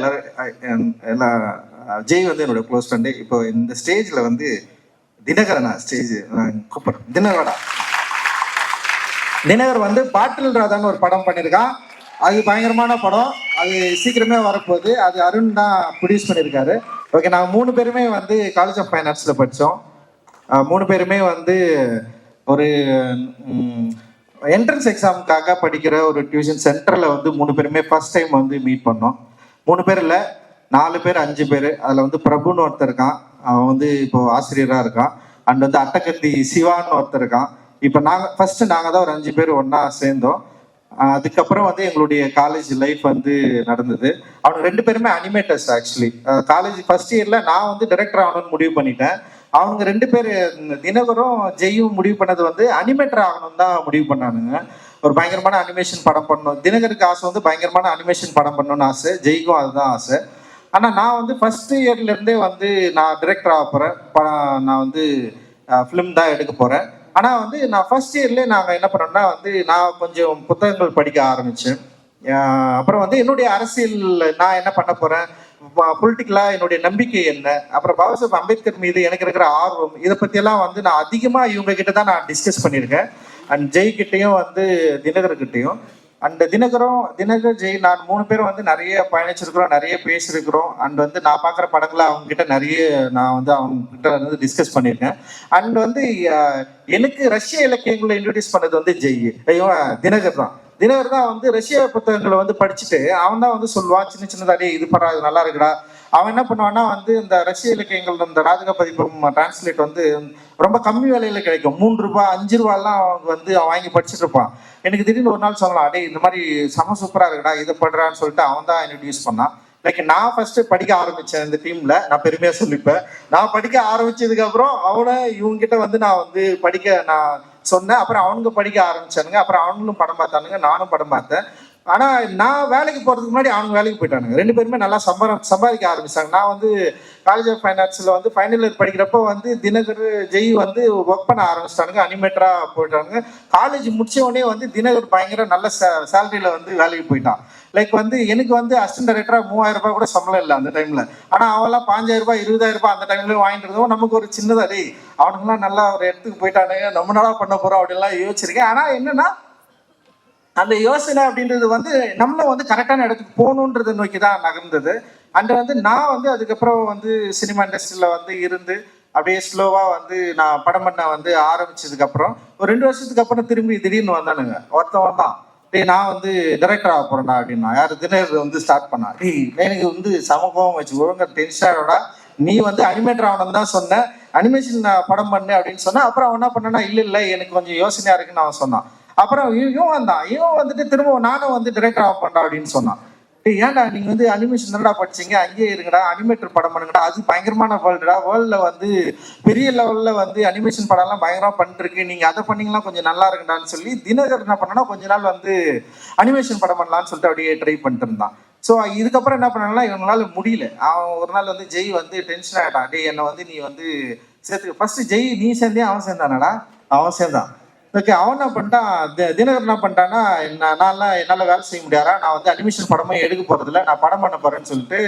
எல்லாம் ஜெய் வந்து என்னோட க்ளோஸ் ஃப்ரெண்டு. இப்போ இந்த ஸ்டேஜ்ல வந்து தினகரனா ஸ்டேஜ் கூப்பிடுறேன். தினகர் வந்து பாட்டில் ராதான்னு ஒரு படம் பண்ணியிருக்கான். அது பயங்கரமான படம், அது சீக்கிரமே வரப்போகுது. அது அருண் தான் ப்ரொடியூஸ் பண்ணியிருக்காரு. ஓகே, நாங்கள் 3 பேருமே வந்து காலேஜ் ஆஃப் ஃபைன் ஆர்ட்ஸில் படித்தோம். 3 பேருமே வந்து ஒரு என்ட்ரன்ஸ் எக்ஸாமுக்காக படிக்கிற ஒரு டியூஷன் சென்டரில் வந்து 3 பேருமே ஃபர்ஸ்ட் டைம் வந்து மீட் பண்ணோம். 3 பேர் இல்லை, 4 பேர் 5 பேர். அதில் வந்து பிரபுன்னு ஒருத்தர் இருக்கான், அவன் வந்து இப்போ ஆசிரியராக இருக்கான். அண்ட் வந்து அட்டக்கத்தி சிவான்னு ஒருத்தர் இருக்கான். இப்போ நாங்கள் தான் ஒரு 5 பேர் ஒன்றா சேர்ந்தோம். அதுக்கப்புறம் வந்து எங்களுடைய காலேஜ் லைஃப் வந்து நடந்தது. அவங்க 2 பேருமே அனிமேட்டர்ஸ். ஆக்சுவலி காலேஜ் ஃபர்ஸ்ட் இயர்ல நான் வந்து டைரக்டர் ஆகணும்னு முடிவு பண்ணிட்டேன். அவங்க 2 பேர் தினகரும் ஜெய்யும் முடிவு பண்ணது வந்து அனிமேட்டர் ஆகணும்னு தான் முடிவு பண்ணானுங்க. ஒரு பயங்கரமான அனிமேஷன் படம் பண்ணணும். தினகருக்கு ஆசை வந்து பயங்கரமான அனிமேஷன் படம் பண்ணணும்னு ஆசை, ஜெய்க்கும் அதுதான் ஆசை. ஆனால் நான் வந்து ஃபர்ஸ்ட் இயர்லேருந்தே வந்து நான் டைரக்டர் ஆக போகிறேன், நான் வந்து ஃபிலிம் தான் எடுக்க போகிறேன். ஆனால் வந்து நான் ஃபர்ஸ்ட் இயர்லேயே நாங்கள் என்ன பண்ணோம்னா வந்து நான் கொஞ்சம் புத்தகங்கள் படிக்க ஆரம்பித்தேன். அப்புறம் வந்து என்னுடைய அரசியல் நான் என்ன பண்ண போகிறேன், பொலிட்டிக்கலாக என்னுடைய நம்பிக்கை என்ன, அப்புறம் பாபா சாஹேப் அம்பேத்கர் மீது எனக்கு இருக்கிற ஆர்வம், இதை பற்றியெல்லாம் வந்து நான் அதிகமாக இவங்க கிட்ட தான் நான் டிஸ்கஸ் பண்ணியிருக்கேன். அண்ட் ஜெய் கிட்டேயும் வந்து தினகர்கிட்டையும். அண்ட் தினகர் ஜெய் நான் 3 பேரும் வந்து நிறைய பயணிச்சிருக்கிறோம், நிறைய பேசியிருக்கிறோம். அண்ட் வந்து நான் பார்க்குற படங்களை அவங்க கிட்ட நிறைய நான் வந்து அவங்க கிட்ட வந்து டிஸ்கஸ் பண்ணியிருக்கேன். அண்ட் வந்து எனக்கு ரஷ்ய இலக்கியங்களை இன்ட்ரடியூஸ் பண்ணது வந்து ஜெய் தினகர் தான். தினகர் தான் வந்து ரஷ்ய புத்தகங்களை வந்து படிச்சுட்டு அவன் தான் வந்து சொல்லுவான், சின்ன சின்னதாடி இது பண்ணா இது நல்லா இருக்குடா. அவன் என்ன பண்ணுவான்னா வந்து இந்த ரஷ்ய இலக்கியங்கள் இந்த ராஜக பதிப்பம் டிரான்ஸ்லேட் வந்து ரொம்ப கம்மி விலையில கிடைக்கும், 3 ரூபாய் 5 ரூபாய்லாம் அவங்க வந்து அவன் வாங்கி படிச்சுட்டு இருப்பான். எனக்கு திடீர்னு ஒரு நாள் சொல்லலாம், அடே இந்த மாதிரி செம சூப்பராக இருக்குடா, இதை படுறான்னு சொல்லிட்டு அவன் தான் இன்ட்ரடியூஸ் பண்ணான். லைக் நான் ஃபர்ஸ்ட் படிக்க ஆரம்பிச்சேன் இந்த டீம்ல, நான் பெருமையா சொல்லிப்பேன். நான் படிக்க ஆரம்பிச்சதுக்கு அப்புறம் அவனை இவங்க கிட்ட வந்து நான் வந்து படிக்க நான் சொன்னேன். அப்புறம் அவனுங்க படிக்க ஆரம்பிச்சானுங்க. அப்புறம் அவங்களும் படம் பார்த்தானுங்க, நானும் படம் பார்த்தேன். ஆனா நான் வேலைக்கு போறதுக்கு முன்னாடி அவங்க வேலைக்கு போயிட்டானுங்க. 2 பேருமே நல்லா சம்பாதிக்க ஆரம்பிச்சாங்க. நான் வந்து காலேஜ் ஆஃப் ஃபைனான்ஸ்ல வந்து ஃபைனல் இயர் படிக்கிறப்போ வந்து தினகர், ஜெய் வந்து ஒர்க் பண்ண ஆரம்பிச்சிட்டானுங்க, அனிமேட்டரா போயிட்டானுங்க. காலேஜ் முடிச்ச உடனே வந்து தினகர் பயங்கர நல்ல சேலரியில வந்து வேலைக்கு போயிட்டான். லைக் வந்து எனக்கு வந்து அசிஸ்டன்ட் டைரக்டரா 3000 ரூபாய் கூட சம்பளம் இல்லை அந்த டைம்ல. ஆனா அவெல்லாம் 5000 ரூபாய் 20000 ரூபாய் அந்த டைம்ல வாங்கிட்டு இருந்தோம். நமக்கு ஒரு சின்னதா டேய் அவனுங்கெல்லாம் நல்லா ஒரு இடத்துக்கு போயிட்டானுங்க, நம்ம நாளா பண்ண போறோம் அப்படின்லாம் யோசிச்சிருக்கேன். ஆனா என்னன்னா அந்த யோசனை அப்படின்றது வந்து நம்மளும் வந்து கரெக்டான இடத்துக்கு போகணுன்றதை நோக்கி தான் நகர்ந்தது. அண்ட் வந்து நான் வந்து அதுக்கப்புறம் வந்து சினிமா இண்டஸ்ட்ரியில வந்து இருந்து அப்படியே ஸ்லோவா வந்து நான் படம் பண்ண வந்து ஆரம்பிச்சதுக்கு அப்புறம் ஒரு 2 வருஷத்துக்கு அப்புறம் திரும்பி திடீர்னு வந்தானுங்க. ஒருத்தன் வந்தான், டேய் நான் வந்து டைரக்டர் ஆக போறேன்டா அப்படின்னா. யார் தினகர் வந்து ஸ்டார்ட் பண்ணா. டேய் எனக்கு வந்து சமபவம் வச்சு ஒழுங்கா டென்ஷனோட நீ வந்து அனிமேட்டர் ஆகணும்னு தான் சொன்ன, அனிமேஷன் படம் பண்ணு அப்படின்னு சொன்னா. அப்புறம் அவன் என்ன பண்ணனா, இல்லை எனக்கு கொஞ்சம் யோசனையா இருக்குன்னு அவன் சொன்னான். அப்புறம் இவன் வந்துட்டு திரும்ப நானும் வந்து டைரக்டர் ஆஃப் பண்றா அப்படின்னு சொன்னான். ஏன்டா நீங்க வந்து அனிமேஷன் தானடா படிச்சீங்க, அங்கேயே இருங்கடா, அனிமேட்டர் படம் பண்ணுங்கடா, அது பயங்கரமான வேர்ல்டுல வந்து பெரிய லெவல்ல வந்து அனிமேஷன் படம்லாம் பயங்கரமா பண்ணிருக்கு, நீங்க அதை பண்ணீங்கன்னா கொஞ்சம் நல்லா இருக்குடான்னு சொல்லி தினகர் என்ன பண்ணனா கொஞ்ச நாள் வந்து அனிமேஷன் படம் பண்ணலான்னு சொல்லிட்டு அப்படியே ட்ரை பண்ணிட்டு இருந்தான். ஸோ இதுக்கப்புறம் என்ன பண்ணாங்கன்னா இவங்களால முடியல. அவன் ஒரு நாள் வந்து ஜெய் வந்து டென்ஷன் ஆகிட்டான். டே என்னை வந்து நீ வந்து சேர்த்துக்க. ஃபர்ஸ்ட் ஜெய் நீ சேர்ந்தே அவன் சேர்ந்தானடா, அவன் சேர்ந்தான். ஓகே, அவன் என்ன பண்ணிட்டான், தினகர் என்ன பண்ணிட்டான்னா என்னால் வேலை செய்ய முடியாதா, நான் வந்து அனிமேஷன் படமே எடுக்க போறதில்ல, நான் படம் பண்ண போறேன்னு சொல்லிட்டு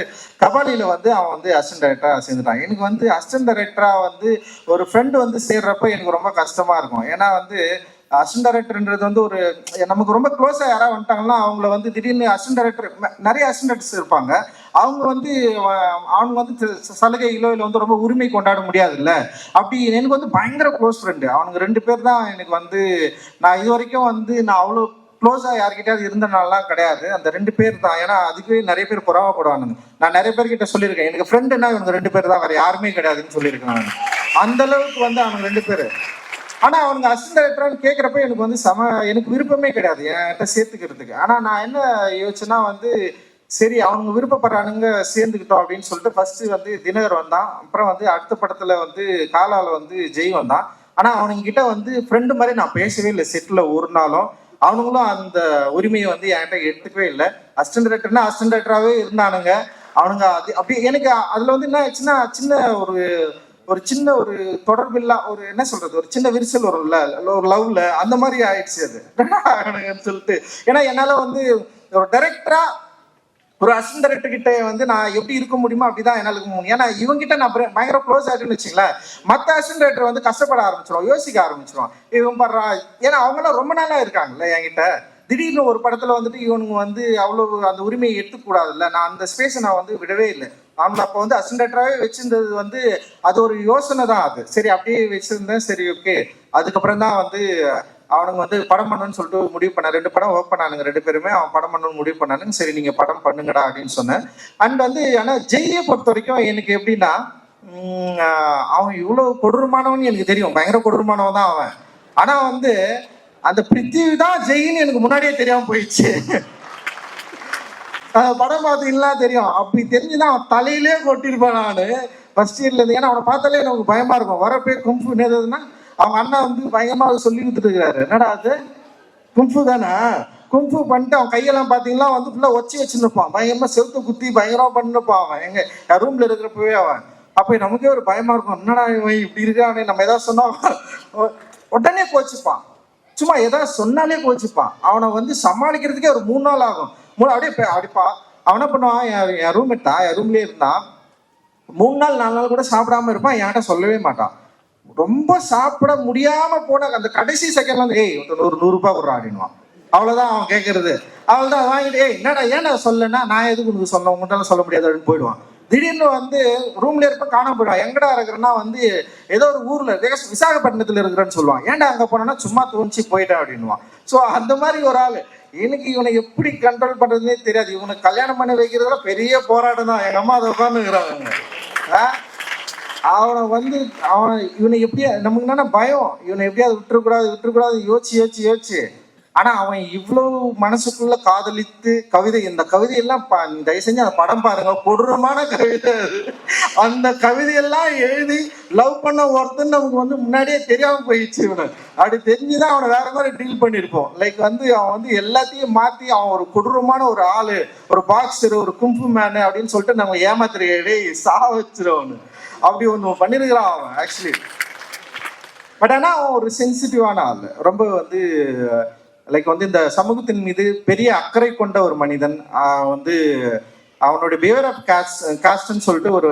கபாலியில வந்து அவன் வந்து அசிஸ்டன்ட் டைரக்டரா சேர்ந்துட்டான். எனக்கு வந்து அசிஸ்டன்ட் டைரக்டரா வந்து ஒரு ஃப்ரெண்டு வந்து சேர்றப்ப எனக்கு ரொம்ப கஷ்டமா இருக்கும். ஏன்னா வந்து அசிஸ்டன்ட் டைரக்டர்ன்றது வந்து ஒரு நமக்கு ரொம்ப க்ளோஸா யாராவது வந்துட்டாங்கன்னா அவங்கள வந்து திடீர்னு அசிஸ்டன்ட் டைரக்டர், நிறைய அசிஸ்டன்ட் டைரக்டர்ஸ் இருப்பாங்க, அவங்க வந்து சலுகைகளோ இல்லை வந்து ரொம்ப உரிமை கொண்டாட முடியாது இல்லை. அப்படி எனக்கு வந்து பயங்கர க்ளோஸ் ஃப்ரெண்டு அவனுங்க 2 பேர் தான் எனக்கு வந்து. நான் இது வரைக்கும் வந்து நான் அவ்வளோ க்ளோஸா யார்கிட்டயாவது இருந்தனாலாம் கிடையாது, அந்த 2 பேர் தான். ஏன்னா அதுவே நிறைய பேர் பொறாமப்படுவானுங்க. நான் நிறைய பேர்கிட்ட சொல்லியிருக்கேன், எனக்கு ஃப்ரெண்டுன்னா இவங்க 2 பேர் தான், வேற யாருமே கிடையாதுன்னு சொல்லியிருக்கேன் நான். அந்த அளவுக்கு வந்து அவனுங்க 2 பேர். ஆனா அவனுங்க அசிஸ்டன்ட் டைரக்டர்னு கேட்குறப்ப எனக்கு வந்து எனக்கு விருப்பமே கிடையாது என்கிட்ட சேர்த்துக்கிறதுக்கு. ஆனா நான் என்ன யோசிச்சேன்னா வந்து சரி அவங்க விருப்பப்படுறானுங்க சேர்ந்துக்கிட்டோம் அப்படின்னு சொல்லிட்டு ஃபர்ஸ்ட் வந்து தினகர் வந்தான். அப்புறம் வந்து அடுத்த படத்துல வந்து காலால வந்து ஜெய் வந்தான். ஆனா அவனுங்கிட்ட வந்து ஃப்ரெண்டு மாதிரி நான் பேசவே இல்லை செட்டில் ஒரு நாளும். அவனுங்களும் அந்த உரிமையை வந்து என்கிட்ட எடுத்துக்கவே இல்லை. அசிஸ்டன்ட் டைரக்டர்னா அசிஸ்டன்ட் டைரக்டராகவே இருந்தானுங்க அவனுங்க. அது அப்படி எனக்கு அதுல வந்து என்ன ஆச்சுன்னா சின்ன ஒரு சின்ன ஒரு தொடர்பில்லா ஒரு என்ன சொல்றது ஒரு சின்ன விரிசல் வரும்ல ஒரு லவ்ல, அந்த மாதிரி ஆயிடுச்சு அது சொல்லிட்டு. ஏன்னா என்னால வந்து ஒரு டைரக்டரா ஒரு அசிஸ்டன்ட் டைரக்டர் கிட்ட வந்து நான் எப்படி இருக்க முடியுமோ அப்படிதான் என்னால இருக்க முடியும். ஏன்னா இவங்கிட்ட நான் பயங்கர க்ளோஸ் ஆகிட்டுன்னு வச்சுங்களேன், மற்ற அசிஸ்டன்ட் டைரக்டர் வந்து கஷ்டப்பட ஆரம்பிச்சிடும், யோசிக்க ஆரம்பிச்சிடும். இவன் படுறா, ஏன்னா அவங்களாம் ரொம்ப நாளா இருக்காங்கல்ல என்கிட்ட. திடீர்னு ஒரு படத்துல வந்துட்டு இவனுங்க வந்து அவ்வளவு அந்த உரிமையை எடுத்துக்கூடாதுல்ல. நான் அந்த ஸ்பேஸை நான் வந்து விடவே இல்லை. அவங்களை அப்போ வந்து அசிஸ்டன்ட் டைரக்டராகவே வச்சிருந்தது வந்து அது ஒரு யோசனை தான். அது சரி அப்படியே வச்சிருந்தேன். சரி ஓகே, அதுக்கப்புறம் தான் வந்து அவனுங்க வந்து படம் பண்ணணும்னு சொல்லிட்டு முடிவு பண்ண. 2 படம் ஒர்க் பண்ணானுங்க 2 பேருமே. அவன் படம் பண்ணணும்னு முடிவு பண்ணானுங்க. சரி நீங்க படம் பண்ணுங்கடா அப்படின்னு சொன்னேன். அண்ட் வந்து ஆனா ஜெய்யை பொறுத்த வரைக்கும் எனக்கு எப்படின்னா அவன் இவ்வளவு கொடூரமானவன் எனக்கு தெரியும், பயங்கர கொடூரமானவன் தான் அவன். ஆனா வந்து அந்த பிருத்திவி தான் ஜெயின்னு எனக்கு முன்னாடியே தெரியாம போயிடுச்சு. படம் பார்த்தீங்கன்னா தெரியும். அப்படி தெரிஞ்சுதான் அவன் தலையிலே கொட்டிருப்பான் நானு ஃபர்ஸ்ட் இயர்ல இருந்து. ஏன்னா அவனை பார்த்தாலே எனக்கு பயமா இருக்கும். வரப்பே கும்பு என்னதுன்னா அவங்க அண்ணா வந்து பயங்கரமா சொல்லி கொடுத்துட்டு இருக்கிறாரு. என்னடா அது கும்பு தானே, கும்பு பண்ணிட்டு அவன் கையெல்லாம் பார்த்தீங்கன்னா வந்து ஃபுல்லா ஒச்சி வச்சுருப்பான், பயங்கரமா செவுத்து குத்தி பயங்கரமா பண்ணிருப்பான் அவன் எங்க ரூம்ல இருக்கிறப்பவே அவன். அப்ப நமக்கே ஒரு பயமா இருக்கும், என்னடா இவன் இப்படி இருக்கானே, நம்ம ஏதாவது சொன்னா உடனே கோச்சிப்பான். சும்மா ஏதாவது சொன்னாலே கோச்சிப்பான். அவனை வந்து சமாளிக்கிறதுக்கே ஒரு 3 நாள் ஆகும். அப்படிப்பா அவன் என்ன பண்ணுவான், என் ரூம்மேட்டா என் ரூம்லயே இருந்தான். 3 நாள் 4 நாள் கூட சாப்பிடாம இருப்பான், என்கிட்ட சொல்லவே மாட்டான். ரொம்ப சாப்பிட முடியாம போன அந்த கடைசி செகண்ட்ல வந்து ஏய் ஒரு 100 ரூபாய் கொடுறான் அப்படின்வான். அவ்வளவுதான் அவன் கேட்கறது. அவள்தான் வாங்கிட்டு ஏய் என்னடா ஏன்னா சொல்லனா, நான் எதுக்கு உனக்கு சொல்ல, உங்கள்கிட்ட சொல்ல முடியாது அப்படின்னு போயிடுவான். திடீர்னு வந்து ரூம்ல இருப்ப காணாம போயிடுவான். எங்கடா இருக்கிறன்னா வந்து ஏதோ ஒரு ஊர்ல விசாகப்பட்டினத்துல இருக்கிறேன்னு சொல்லுவான். ஏன்டா அங்க போனா சும்மா தோணிச்சு போயிட்டேன் அப்படின்வான். ஸோ அந்த மாதிரி ஒரு ஆள். எனக்கு இவனை எப்படி கண்ட்ரோல் பண்றதுன்னே தெரியாது. இவனுக்கு கல்யாணம் பண்ணி வைக்கிறதுல பெரிய போராட்டம் தான். எங்க அம்மா அதை உட்காந்துக்கிறாங்க. அவனை வந்து இவனை எப்படியா நமக்கு என்னன்னா பயம், இவனை எப்படியாவது விட்டுறக்கூடாது யோசிச்சு ஆனா அவன் இவ்வளவு மனசுக்குள்ள காதலித்து கவிதை, இந்த கவிதையெல்லாம் தயவு செஞ்சு அந்த படம் பாருங்க, கொடூரமான கவிதை அது. அந்த கவிதையெல்லாம் எழுதி லவ் பண்ண ஒருத்தன் நமக்கு வந்து முன்னாடியே தெரியாம போயிடுச்சு. இவனை அப்படி தெரிஞ்சுதான் அவனை வேற மாதிரி டீல் பண்ணிருப்போம். லைக் வந்து அவன் வந்து எல்லாத்தையும் மாத்தி அவன் ஒரு கொடூரமான ஒரு ஆளு, ஒரு பாக்ஸர், ஒரு கும்பு மேனு அப்படின்னு சொல்லிட்டு நம்ம ஏமாத்திரையே சா வச்சிருவோம். அப்படி ஒன்று பண்ணிருக்கிறான் அவன் ஆக்சுவலி. பட் ஆனா அவன் ஒரு சென்சிட்டிவான ஆள், ரொம்ப வந்து லைக் வந்து இந்த சமூகத்தின் மீது பெரிய அக்கறை கொண்ட ஒரு மனிதன். வந்து அவனுடைய பிஹேவியர் ஆஃப் காஸ்ட்னு சொல்லிட்டு ஒரு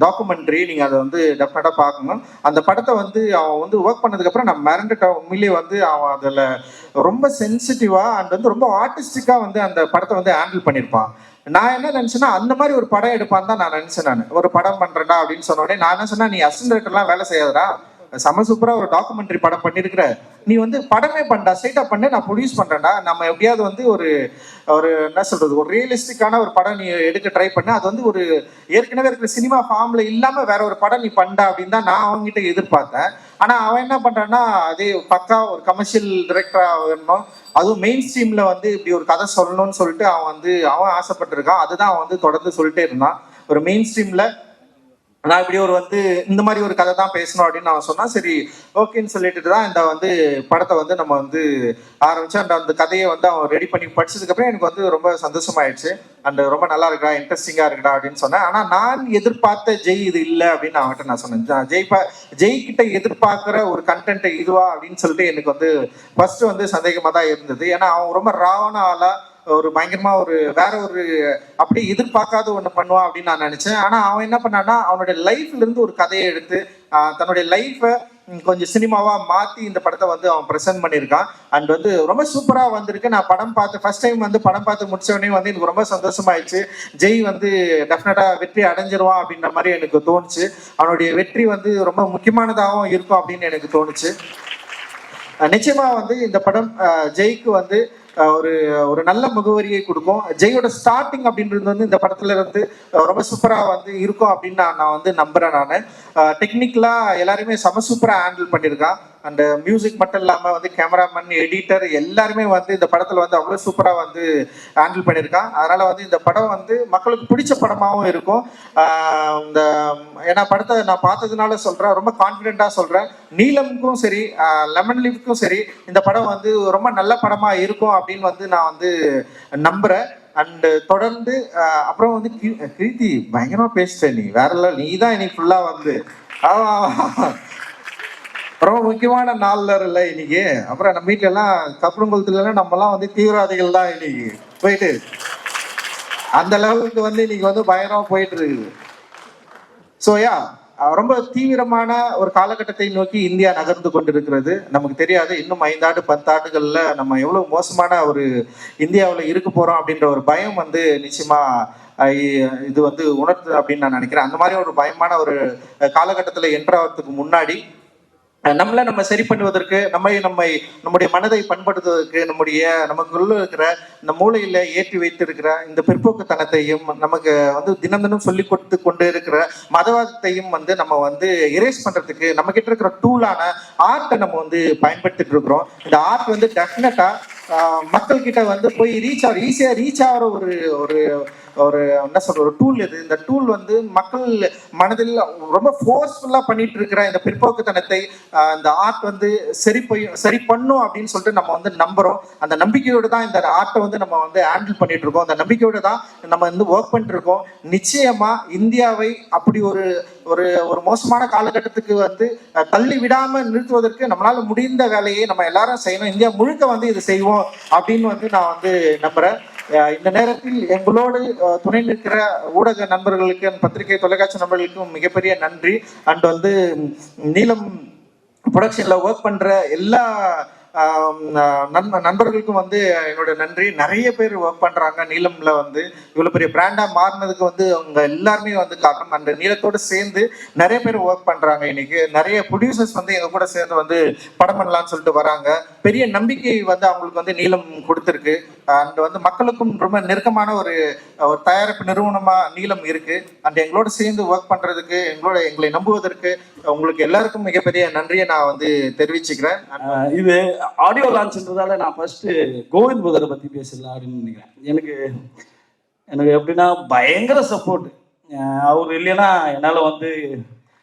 டாக்குமெண்ட்ரி, நீங்க அதை வந்து டெஃபினட்டா பார்க்கணும். அந்த படத்தை வந்து அவன் வந்து ஒர்க் பண்ணதுக்கு அப்புறம் நான் மிரண்டுட்டேன். உண்மையிலேயே வந்து அவன் அதுல ரொம்ப சென்சிட்டிவா அண்ட் வந்து ரொம்ப ஆர்டிஸ்டிக்கா வந்து அந்த படத்தை வந்து ஹேண்டில் பண்ணியிருப்பான். நான் என்ன நினைச்சேன்னா அந்த மாதிரி ஒரு படம் எடுப்பான்னு தான் நான் நினைச்சேன். நான் ஒரு படம் பண்றேன்டா அப்படின்னு சொன்ன உடனே நான் என்ன சொன்னா, நீ அசிஸ்டன்ட் டைரக்டர்லாம் வேலை செய்யாதடா, செம சூப்பரா ஒரு டாக்குமெண்ட்ரி படம் பண்ணிருக்கிற, நீ வந்து படமே பண்ணா, ஸ்ட்ரைட்டா பண்ணு, நான் ப்ரொடியூஸ் பண்றேன்டா, நம்ம எப்படியாவது வந்து ஒரு ஒரு என்ன சொல்றது, ஒரு ரியலிஸ்டிக்கான ஒரு படம் நீ எடுக்க ட்ரை பண்ண, அது வந்து ஒரு ஏற்கனவே இருக்கிற சினிமா ஃபார்ம்ல இல்லாம வேற ஒரு படம் நீ பண்ணா அப்படின்னு தான் நான் அவங்ககிட்ட எதிர்பார்த்தேன். ஆனா அவன் என்ன பண்றான்னா, அதே பக்கா ஒரு கமர்ஷியல் டைரக்டரா வரணும், அதுவும் மெயின் ஸ்ட்ரீம்ல வந்து இப்படி ஒரு கதை சொல்லணும்னு சொல்லிட்டு அவன் வந்து அவன் ஆசைப்பட்டிருக்கான். அதுதான் அவன் வந்து தொடர்ந்து சொல்லிட்டே இருந்தான். ஒரு மெயின் ஸ்ட்ரீம்ல நான் இப்படி ஒரு வந்து இந்த மாதிரி ஒரு கதை தான் பேசணும் அப்படின்னு அவன் சொன்னா, சரி ஓகேன்னு சொல்லிட்டு தான் இந்த வந்து படத்தை வந்து நம்ம வந்து ஆரம்பிச்சு அந்த கதையை வந்து அவன் ரெடி பண்ணி படிச்சதுக்கு அப்புறம் எனக்கு வந்து ரொம்ப சந்தோஷமாயிடுச்சு. அண்ட் ரொம்ப நல்லா இருக்கா, இன்ட்ரெஸ்டிங்கா இருக்கா அப்படின்னு சொன்னேன். ஆனா நான் எதிர்பார்த்த ஜெய் இது இல்லை அப்படின்னு அவன்கிட்ட நான் சொன்னேன். ஜெய் கிட்ட எதிர்பார்க்கிற ஒரு கண்டென்ட் இதுவா அப்படின்னு சொல்லிட்டு எனக்கு வந்து ஃபர்ஸ்ட் வந்து சந்தேகமா தான் இருந்தது. ஏன்னா அவன் ரொம்ப ராவான ஆளா, ஒரு பயங்கரமா ஒரு வேற ஒரு அப்படி எதிர்பார்க்காத ஒண்ணு பண்ணுவான் அப்படின்னு நான் நினைச்சேன். ஆனா அவன் என்ன பண்ணான்னா, அவனுடைய லைஃப்ல இருந்து ஒரு கதையை எடுத்து தன்னுடைய லைஃபை கொஞ்சம் சினிமாவா மாத்தி இந்த படத்தை வந்து அவன் ப்ரெசென்ட் பண்ணியிருக்கான். அண்ட் வந்து ரொம்ப சூப்பரா வந்திருக்கு. நான் படம் பார்த்து ஃபர்ஸ்ட் டைம் வந்து படம் பார்த்து முடிச்ச உடனே வந்து எனக்கு ரொம்ப சந்தோஷமாயிடுச்சு. ஜெய் வந்து டெஃபினட்டா வெற்றி அடைஞ்சிருவான் அப்படின்ற மாதிரி எனக்கு தோணுச்சு. அவனுடைய வெற்றி வந்து ரொம்ப முக்கியமானதாகவும் இருக்கும் அப்படின்னு எனக்கு தோணுச்சு. நிச்சயமா வந்து இந்த படம் ஜெய்க்கு வந்து ஒரு ஒரு நல்ல முகவரியை கொடுக்கும். ஜெயோட ஸ்டார்டிங் அப்படின்றது வந்து இந்த படத்துல இருந்து ரொம்ப சூப்பரா வந்து இருக்கும் அப்படின்னு நான் வந்து நம்புறேன். நான் டெக்னிக்கலா எல்லாருமே செம சூப்பரா ஹேண்டில் பண்ணியிருக்கான். அண்ட் மியூசிக் மட்டும் இல்லாம வந்து கேமராமேன், எடிட்டர் எல்லாருமே வந்து இந்த படத்துல வந்து அவ்வளவு சூப்பரா வந்து ஹேண்டில் பண்ணியிருக்கான். அதனால வந்து இந்த படம் வந்து மக்களுக்கு பிடிச்ச படமாகவும் இருக்கும். இந்த ஏன்னா படத்தை நான் பார்த்ததுனால சொல்றேன், ரொம்ப கான்ஃபிடென்ட்டா சொல்றேன். நீலமுக்கும் சரி, லெமன் லீஃப்க்கும் சரி, இந்த படம் வந்து ரொம்ப நல்ல படமா இருக்கும் அப்படின்னு வந்து நான் வந்து நம்புறேன். அண்ட் தொடர்ந்து அப்புறம் வந்து கீர்த்தி பயங்கரமா பேசிட்ட, நீ வேற இல்லை, நீ தான் இன்னைக்கு ஃபுல்லா வந்து ரொம்ப முக்கியமான நாள்ல இல்லை இன்னைக்கு. அப்புறம் நம்ம வீட்டுல எல்லாம் கப்பலங்குளத்துல எல்லாம் நம்ம எல்லாம் வந்து தீவிரவாதிகள் தான் இன்னைக்கு போயிட்டு அந்த லெவலுக்கு வந்து இன்னைக்கு வந்து பயங்கரமா போயிட்டு இருக்குது. ஸோ யா, ரொம்ப தீவிரமான ஒரு காலகட்டத்தை நோக்கி இந்தியா நகர்ந்து கொண்டிருக்கிறது. நமக்கு தெரியாது இன்னும் 5 ஆண்டு 10 ஆண்டுகள்ல நம்ம எவ்வளவு மோசமான ஒரு இந்தியாவில் இருக்க போறோம் அப்படின்ற ஒரு பயம் வந்து நிச்சயமா இது வந்து உணர்த்து அப்படின்னு நான் நினைக்கிறேன். அந்த மாதிரி ஒரு பயமான ஒரு காலகட்டத்தில் என்ட்ராகிறதுக்கு முன்னாடி நம்ம சரி பண்ணுவதற்கு, நம்முடைய மனதை பண்படுத்துவதற்கு, நமக்குள்ள இருக்கிற இந்த மூளையில ஏற்றி வைத்திருக்கிற இந்த பிற்போக்குத்தனத்தையும், நமக்கு வந்து தினம் தினம் சொல்லி கொடுத்து கொண்டு இருக்கிற மதவாதத்தையும் வந்து நம்ம வந்து எரேஸ் பண்றதுக்கு நம்ம கிட்ட இருக்கிற டூலான ஆர்ட்டை நம்ம வந்து பயன்படுத்திட்டு இருக்கிறோம். இந்த ஆர்ட் வந்து டெஃபினட்டா மக்கள் கிட்ட வந்து போய் ஈஸியா ரீச் ஆகிற ஒரு ஒரு ஒரு என்ன சொல்ற ஒரு டூல் இது. இந்த டூல் வந்து மக்கள் மனதில் ரொம்ப ஃபோர்ஸ்ஃபுல்லா பண்ணிட்டு இருக்கிற இந்த பிற்போக்குத்தனத்தை இந்த ஆர்ட் வந்து சரி பண்ணும் அப்படின்னு சொல்லிட்டு நம்ம வந்து நம்புறோம். அந்த நம்பிக்கையோடு தான் இந்த ஆர்ட்டை வந்து நம்ம வந்து ஹேண்டில் பண்ணிட்டு இருக்கோம். அந்த நம்பிக்கையோடு தான் நம்ம வந்து ஒர்க் பண்ணிட்டு இருக்கோம். நிச்சயமா இந்தியாவை அப்படி ஒரு ஒரு ஒரு மோசமான காலகட்டத்துக்கு வந்து தள்ளி விடாம நிறுத்துவதற்கு நம்மளால முடிந்த வேலையை நம்ம எல்லாரும் செய்யணும். இந்தியா முழுக்க வந்து இது செய்வோம் அப்படின்னு வந்து நான் வந்து நம்புறேன். இந்த நேரத்தில் எங்களோடு துணை நிற்கிற ஊடக நண்பர்களுக்கு, பத்திரிகை தொலைக்காட்சி நண்பர்களுக்கும் மிகப்பெரிய நன்றி. அண்ட் வந்து நீலம் ப்ரொடக்ஷன்ல ஒர்க் பண்ற எல்லா நண்பர்களுக்கும் வந்து என்னோட நன்றி. நிறைய பேர் ஒர்க் பண்றாங்க நீலம்ல வந்து இவ்வளவு பெரிய பிராண்டா மாறினதுக்கு வந்து அவங்க எல்லாருமே வந்து காரணம். அந்த நீலத்தோடு சேர்ந்து நிறைய பேர் ஒர்க் பண்றாங்க. இன்னைக்கு நிறைய ப்ரொடியூசர்ஸ் வந்து எங்க கூட சேர்ந்து வந்து படம் பண்ணலாம்னு சொல்லிட்டு வராங்க. பெரிய நம்பிக்கை வந்து அவங்களுக்கு வந்து நீலம் கொடுத்துருக்கு. அண்ட் வந்து மக்களுக்கும் ரொம்ப நெருக்கமான ஒரு ஒரு தயாரிப்பு நிறுவனமா நீலம் இருக்கு. அண்ட் எங்களோட சேர்ந்து ஒர்க் பண்றதுக்கு எங்களை நம்புவதற்கு உங்களுக்கு எல்லாருக்கும் மிகப்பெரிய நன்றியை நான் வந்து தெரிவிச்சுக்கிறேன். இது ஆடியோ லான்ச்ன்றதால நான் ஃபர்ஸ்ட் கோவிந்த் புதரை பத்தி பேசலாம் அப்படின்னு நினைக்கிறேன். எனக்கு எப்படின்னா பயங்கர சப்போர்ட். அவர் இல்லைன்னா என்னால் வந்து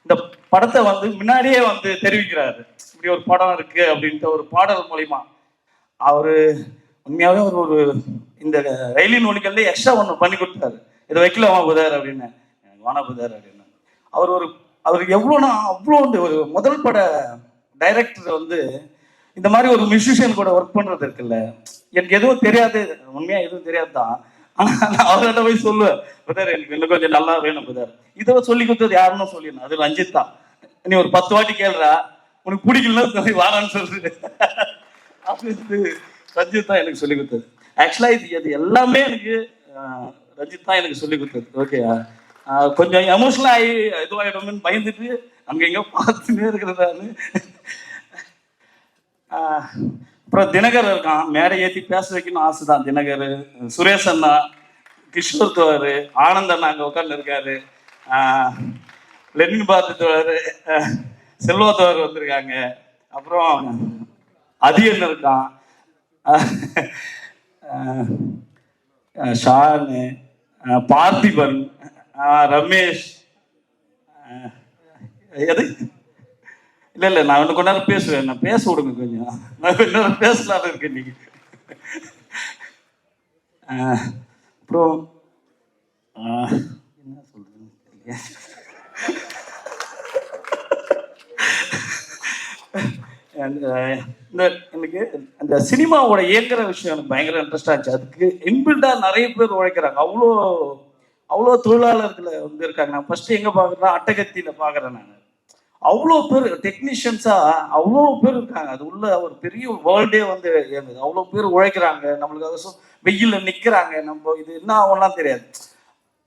இந்த படத்தை வந்து முன்னாடியே வந்து தெரிவிக்கிறாரு, இப்படி ஒரு படம் இருக்கு அப்படின்ட்டு ஒரு பாடல் மூலிமா. அவரு உண்மையாகவே ஒரு இந்த ரயிலின் ஒலிக்கல்ல எக்ஸ்ட்ரா ஒன்று பண்ணி கொடுத்தாரு, இதை வைக்கலாமா புதார் அப்படின்னு. வானா புதார் அப்படின்னு அவருக்கு எவ்வளோனா அவ்வளோ ஒரு முதல் பட டைரக்டர் வந்து இந்த மாதிரி ஒரு மியூசிஷியன் கூட ஒர்க் பண்றது இருக்குல்ல, எனக்கு எதுவும் தெரியாது, உண்மையா எதுவும் தெரியாது தான். ஆனா நான் அவர்கிட்ட போய் சொல்லுவேன், புதார் எனக்கு இன்னும் கொஞ்சம் நல்லா வேணும் புதார். இதை சொல்லி கொடுத்தது யாருன்னு சொல்லிடணும், அது ரஞ்சித் தான். நீ ஒரு 10 வாட்டி கேள்றா, உனக்கு பிடிக்கலன்னு சொல்லி வாரான்னு சொல்றது அப்படின்னு ரஞ்சித் தான் எனக்கு சொல்லி கொடுத்தது. ஆக்சுவலா இது எல்லாமே எனக்கு ரஞ்சித் தான் எனக்கு சொல்லி கொடுத்தது. ஓகே, கொஞ்சம் எமோஷனலா ஆகி இதுவாயிடும்னு பயந்துட்டு அங்க எங்க பார்த்துன்னே இருக்கிறதான்னு. அப்புறம் தினகர் இருக்கான், மேடை ஏற்றி பேச வைக்கணும் ஆசை தான். தினகர், சுரேஷ் அண்ணா, கிஷோர் தோழர், ஆனந்த் அண்ணா அங்கே உட்காந்து இருக்காரு, லெனின் பாரதி தோழர், செல்வா தோழர் வந்திருக்காங்க, அப்புறம் அதியன் இருக்கான், ஷானு, பார்த்திபன், ரமேஷ். எது இல்லை நான் இன்னும் கொஞ்ச நேரம் பேசுவேன், நான் பேச விடுங்க கொஞ்சம், நான் கொஞ்ச நேரம் பேசலான்னு இருக்கேன் இன்னைக்கு. அப்புறம் என்ன சொல்றதுன்னு தெரியல. எனக்கு அந்த சினிமாவோட இயங்குற விஷயம் எனக்கு பயங்கர இன்ட்ரெஸ்டா இருந்துச்சு. அதுக்கு இன்பில்டா நிறைய பேர் உழைக்கிறாங்க, அவ்வளோ தொழிலாளர்களை வந்து இருக்காங்க. நான் ஃபர்ஸ்ட் எங்க பாக்குறேன்னா அட்டகத்தியில பாக்குறேன். நான் அவ்வளோ பேர் டெக்னீஷியன்ஸா அவ்வளோ பேர் இருக்காங்க. அது உள்ள ஒரு பெரிய வேர்ல்டே வந்து இயங்குது. அவ்வளோ பேர் உழைக்கிறாங்க, நம்மளுக்காக வெயில்ல நிக்கிறாங்க. நம்ம இது என்ன ஆகும்லாம் தெரியாது.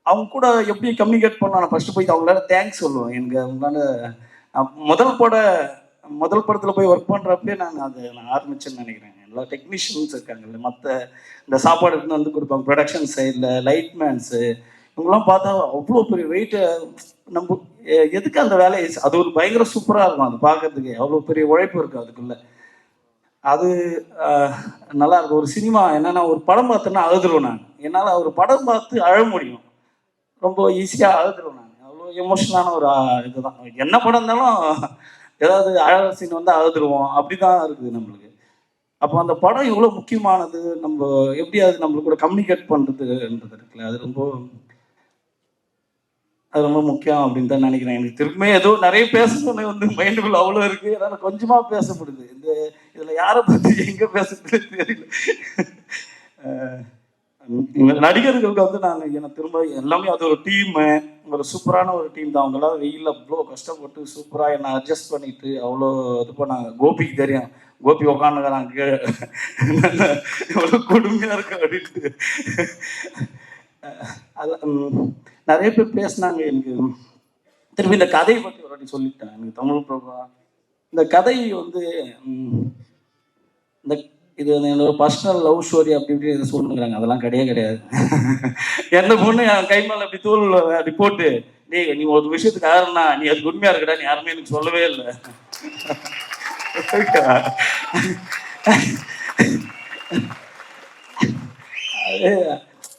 அவங்க கூட எப்படி கம்யூனிகேட் பண்ண நான் ஃபர்ஸ்ட் போய் அவங்களால தேங்க்ஸ் சொல்லுவேன். எனக்கு அவங்களால முதல் படத்துல போய் ஒர்க் பண்றப்பே நான் ஆரம்பிச்சேன்னு நினைக்கிறேன். எல்லா டெக்னீஷியன்ஸ் இருக்காங்கல்ல, மற்ற இந்த சாப்பாடு எடுத்துன்னு வந்து கொடுப்பாங்க ப்ரொடக்ஷன் சைடில், லைட்மேன்ஸு, இவங்கெல்லாம் பார்த்தா அவ்வளோ பெரிய வெயிட்டு. நம்ம எதுக்கு அந்த வேலையை, அது ஒரு பயங்கர சூப்பராக இருக்கும் அது பார்க்கறதுக்கு, அவ்வளோ பெரிய உழைப்பு இருக்கு அதுக்குள்ள. அது நல்லா இருக்கும். ஒரு சினிமா என்னன்னா, ஒரு படம் பார்த்தோன்னா அழுதுருவேன் நான். என்னால் ஒரு படம் பார்த்து அழ முடியும், ரொம்ப ஈஸியாக அழுதுருவேன் நான். அவ்வளோ எமோஷனலான ஒரு இதுதான். என்ன படம் இருந்தாலும் ஏதாவது அழக சீன் வந்து அழுதுருவோம், அப்படிதான் இருக்குது நம்மளுக்கு. அப்போ அந்த படம் எவ்வளோ முக்கியமானது, நம்ம எப்படி அது நம்மளுக்கு கூட கம்யூனிகேட் பண்ணுறதுன்றது இருக்குல்ல, அது ரொம்ப முக்கியம் அப்படின்னு தான் நினைக்கிறேன். எனக்கு திரும்ப ஏதோ நிறைய பேசணும்னு வந்து மைண்டுக்குள்ள அவ்வளோ இருக்கு, அதனால் கொஞ்சமாக பேசப்படுது. இதில் யாரை பற்றி எங்கே பேசுறது தெரியல. நடிகர்களுக்கு வந்து எனக்கு திரும்ப எல்லாமே அது ஒரு டீமு, ஒரு சூப்பரான ஒரு டீம் தான். அவங்களாம் வெயிலில் அவ்வளோ கஷ்டப்பட்டு சூப்பராக என்னை அட்ஜஸ்ட் பண்ணிட்டு அவ்வளோ இது பண்ணாங்க. கோபிக்கு தெரியும், கோபி உக்காந்துக்கிறாங்க எவ்வளோ கொடுமையாக இருக்கு அப்படின்ட்டு. நிறைய பேர் பேசினாங்க. எனக்கு திரும்பி இந்த கதையை பற்றி ஒரு வாட்டி சொல்லிட்டேன். எனக்கு தமிழ் பிரபா இந்த கதை வந்து இது என்னோட பர்சனல் லவ் ஸ்டோரி அப்படி இப்படி இதை சொல்லுங்கிறாங்க. அதெல்லாம் கிடையாது. எந்த பொண்ணு என் கை மேலே அப்படி தோல் அப்படி போட்டு, நீ ஒரு விஷயத்துக்கு ஆறுனா நீ அதுக்கு உண்மையா இருக்கடா, நீ யாருமே எனக்கு சொல்லவே இல்லை.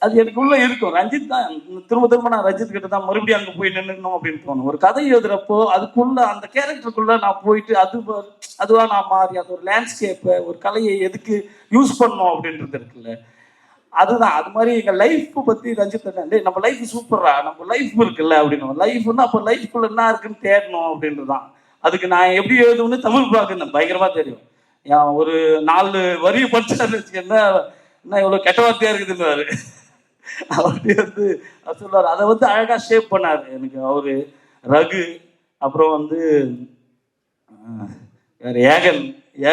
அது எனக்குள்ள இருக்கும். ரஞ்சித் தான் திரும்ப நான் ரஞ்சித் கிட்ட தான் மறுபடியும் அங்கே போய் நின்றுணும் அப்படின்னு தோணும். ஒரு கதை எழுதுறப்போ அதுக்குள்ள அந்த கேரக்டருக்குள்ள நான் போயிட்டு அதுவா நான் மாறி அது ஒரு லேண்ட்ஸ்கேப்பை, ஒரு கலையை எதுக்கு யூஸ் பண்ணோம் அப்படின்றது இருக்குல்ல, அதுதான். அது மாதிரி எங்கள் லைஃப்பை பற்றி ரஞ்சித் நம்ம லைஃப் சூப்பரா, நம்ம லைஃப் இருக்குல்ல அப்படின்னு. லைஃப்னா அப்போ லைஃப்குள்ள என்ன இருக்குன்னு தேடணும் அப்படின்றது தான். அதுக்கு நான் எப்படி எழுதுன்னு தமிழ் பார்க்கணும் பயங்கரமா தெரியும். ஒரு 4 வரியை படிச்சாரு என்ன இவ்வளோ கெட்ட வார்த்தையா இருக்குதுன்னு அப்படி வந்து சொல்லுவார். அதை வந்து அழகா ஷேப் பண்ணாரு எனக்கு அவரு. ரகு, அப்புறம் வந்து வேற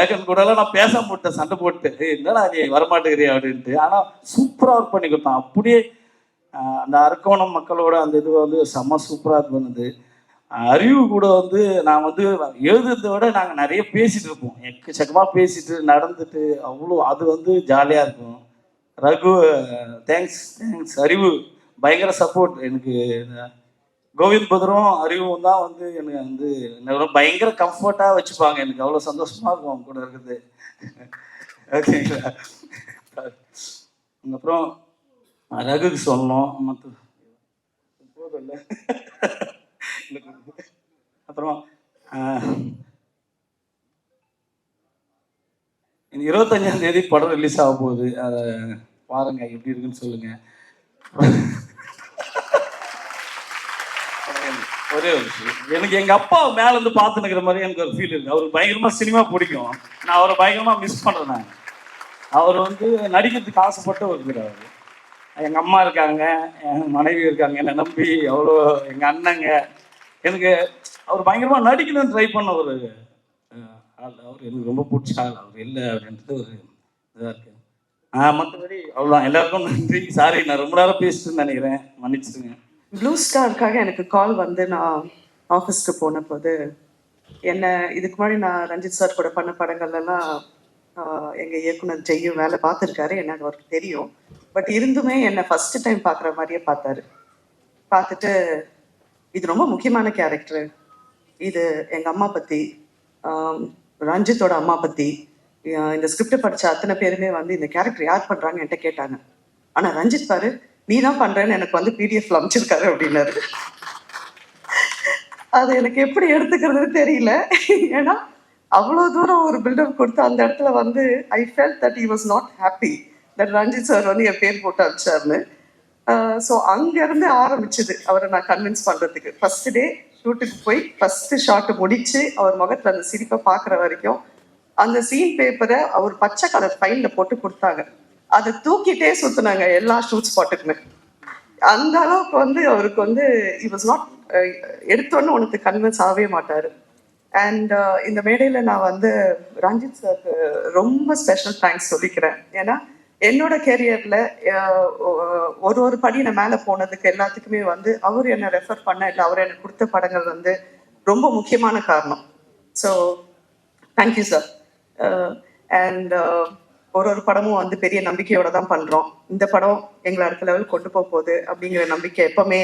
ஏகன் கூடலாம் நான் பேச மாட்டேன், சண்டை போட்டு என்னடா நீ வரமாட்டேங்கிறியா அப்படின்ட்டு. ஆனா சூப்பரா ஒர்க் பண்ணி கொடுத்தான். அப்படியே அந்த அரக்கோணம் மக்களோட அந்த இது வந்து செம்ம சூப்பரா இது பண்ணுது. அறிவு கூட வந்து நான் வந்து எழுதுறதை விட நாங்கள் நிறைய பேசிட்டு இருப்போம், எக்கச்சக்கமாக பேசிட்டு நடந்துட்டு அவ்வளோ, அது வந்து ஜாலியாக இருக்கும். ரகு தேங்க்ஸ். அறிவு பயங்கர சப்போர்ட் எனக்கு. கோவிந்த் பத்ரும் அறிவும் தான் வந்து எனக்கு வந்து பயங்கர கம்ஃபர்ட்டாக வச்சுப்பாங்க. எனக்கு அவ்வளோ சந்தோஷமாக இருக்கும் அவங்க கூட இருக்குது. ஓகேங்களா? அப்புறம் ரகுக்கு சொல்லணும், மற்ற போதும் இல்லை. அப்புறம் 25ஆம் தேதி படம் ரிலீஸ் ஆக போகுது. அதை பாருங்க, எப்படி இருக்குன்னு சொல்லுங்க. ஒரே ஒரு விஷயம், எனக்கு எங்க அப்பா மேல இருந்து பார்த்து நிக்கிற மாதிரி எனக்கு ஒரு ஃபீல் இருக்கு. அவருக்கு பயங்கரமா சினிமா பிடிக்கும், நான் அவரை பயங்கரமா மிஸ் பண்றேன். நான் அவர் வந்து நடிக்கிறதுக்கு ஆசைப்பட்டு வருகிறார். எங்க அம்மா இருக்காங்க, என் மனைவி இருக்காங்க, என்னை நம்பி அவ்வளோ, எங்க அண்ணங்க, எனக்கு அவர் பயங்கரமா நடிக்கணும்னு ட்ரை பண்ண ஒரு ஆள். அவர் எனக்கு ரொம்ப பிடிச்ச ஆள். அவர் இல்லை அப்படின்றது ஒரு இதாக இருக்கு. மற்றபடி அவ்வளோதான். எல்லாருக்கும் நன்றி. சாரி, நான் ரொம்ப நேரம் பேசிட்டுன்னு நினைக்கிறேன், மன்னிச்சுடுங்க. ப்ளூ ஸ்டாருக்காக எனக்கு கால் வந்து நான் ஆஃபீஸ்க்கு போன போது, என்ன இதுக்கு முன்னாடி நான் ரஞ்சித் சார் கூட பண்ண படங்கள்லாம் எங்கள் இயக்குனர் ஜெய்யும் வேலை பார்த்துருக்காரு, எனக்கு அவருக்கு தெரியும். பட் இருந்துமே என்னை ஃபஸ்ட்டு டைம் பார்க்குற மாதிரியே பார்த்தாரு. பார்த்துட்டு, இது ரொம்ப முக்கியமான கேரக்டரு, இது எங்கள் அம்மா பற்றி, ரஞ்சித்தோட அம்மா பற்றி, இந்த ஸ்கிரிப்டை படித்த அத்தனை பேருமே வந்து இந்த கேரக்டர் யார் பண்ணுறாங்கன்னு என்கிட்ட கேட்டாங்க. ஆனால் ரஞ்சித் பாரு, நீ தான் பண்றேன்னு எனக்கு வந்து பிடிஎஃப்ல அமைச்சிருக்காரு அப்படின்னாரு. அது எனக்கு எப்படி எடுத்துக்கிறதுன்னு தெரியல. ஏன்னா அவ்வளோ தூரம் ஒரு பில்டப் கொடுத்து அந்த இடத்துல வந்து I felt that he was not happy that Ranjith sir வந்து என் பேர் போட்டு அனுப்பிச்சாருன்னு. ஸோ அங்கேருந்து ஆரம்பிச்சுது அவரை நான் கன்வின்ஸ் பண்ணுறதுக்கு. ஃபர்ஸ்ட் டே ஷூட்டுக்கு போய் ஃபர்ஸ்ட் ஷாட்டு முடிச்சு அவர் முகத்தில் அந்த சிரிப்பை பார்க்குற வரைக்கும் அந்த சீன் பேப்பரை அவர் பச்சை கலர் ஃபைலில் போட்டு கொடுத்தாங்க. அதை தூக்கிட்டே சுத்தினாங்க எல்லா ஷூட் ஸ்பாட்டுக்குமே. அந்த அளவுக்கு வந்து அவருக்கு வந்து இட் வாஸ் நாட் எடுத்தோன்னு உனக்கு கன்வின்ஸ் ஆகவே மாட்டாரு. அண்ட் இந்த மேடையில் நான் வந்து ரஞ்சித் சாருக்கு ரொம்ப ஸ்பெஷல் தேங்க்ஸ் சொல்லிக்கிறேன். ஏன்னா என்னோட கேரியரில் ஒரு படி நான் மேலே போனதுக்கு எல்லாத்துக்குமே வந்து அவர் என்னை ரெஃபர் பண்ண, இல்லை அவர் எனக்கு கொடுத்த படங்கள் வந்து ரொம்ப முக்கியமான காரணம். So thank you sir. அண்ட் ஒரு படமும் வந்து பெரிய நம்பிக்கையோட தான் பண்றோம். இந்த படம் எங்களை அடுத்த லெவல் கொண்டு போக போகுது அப்படிங்கிற நம்பிக்கை எப்பவுமே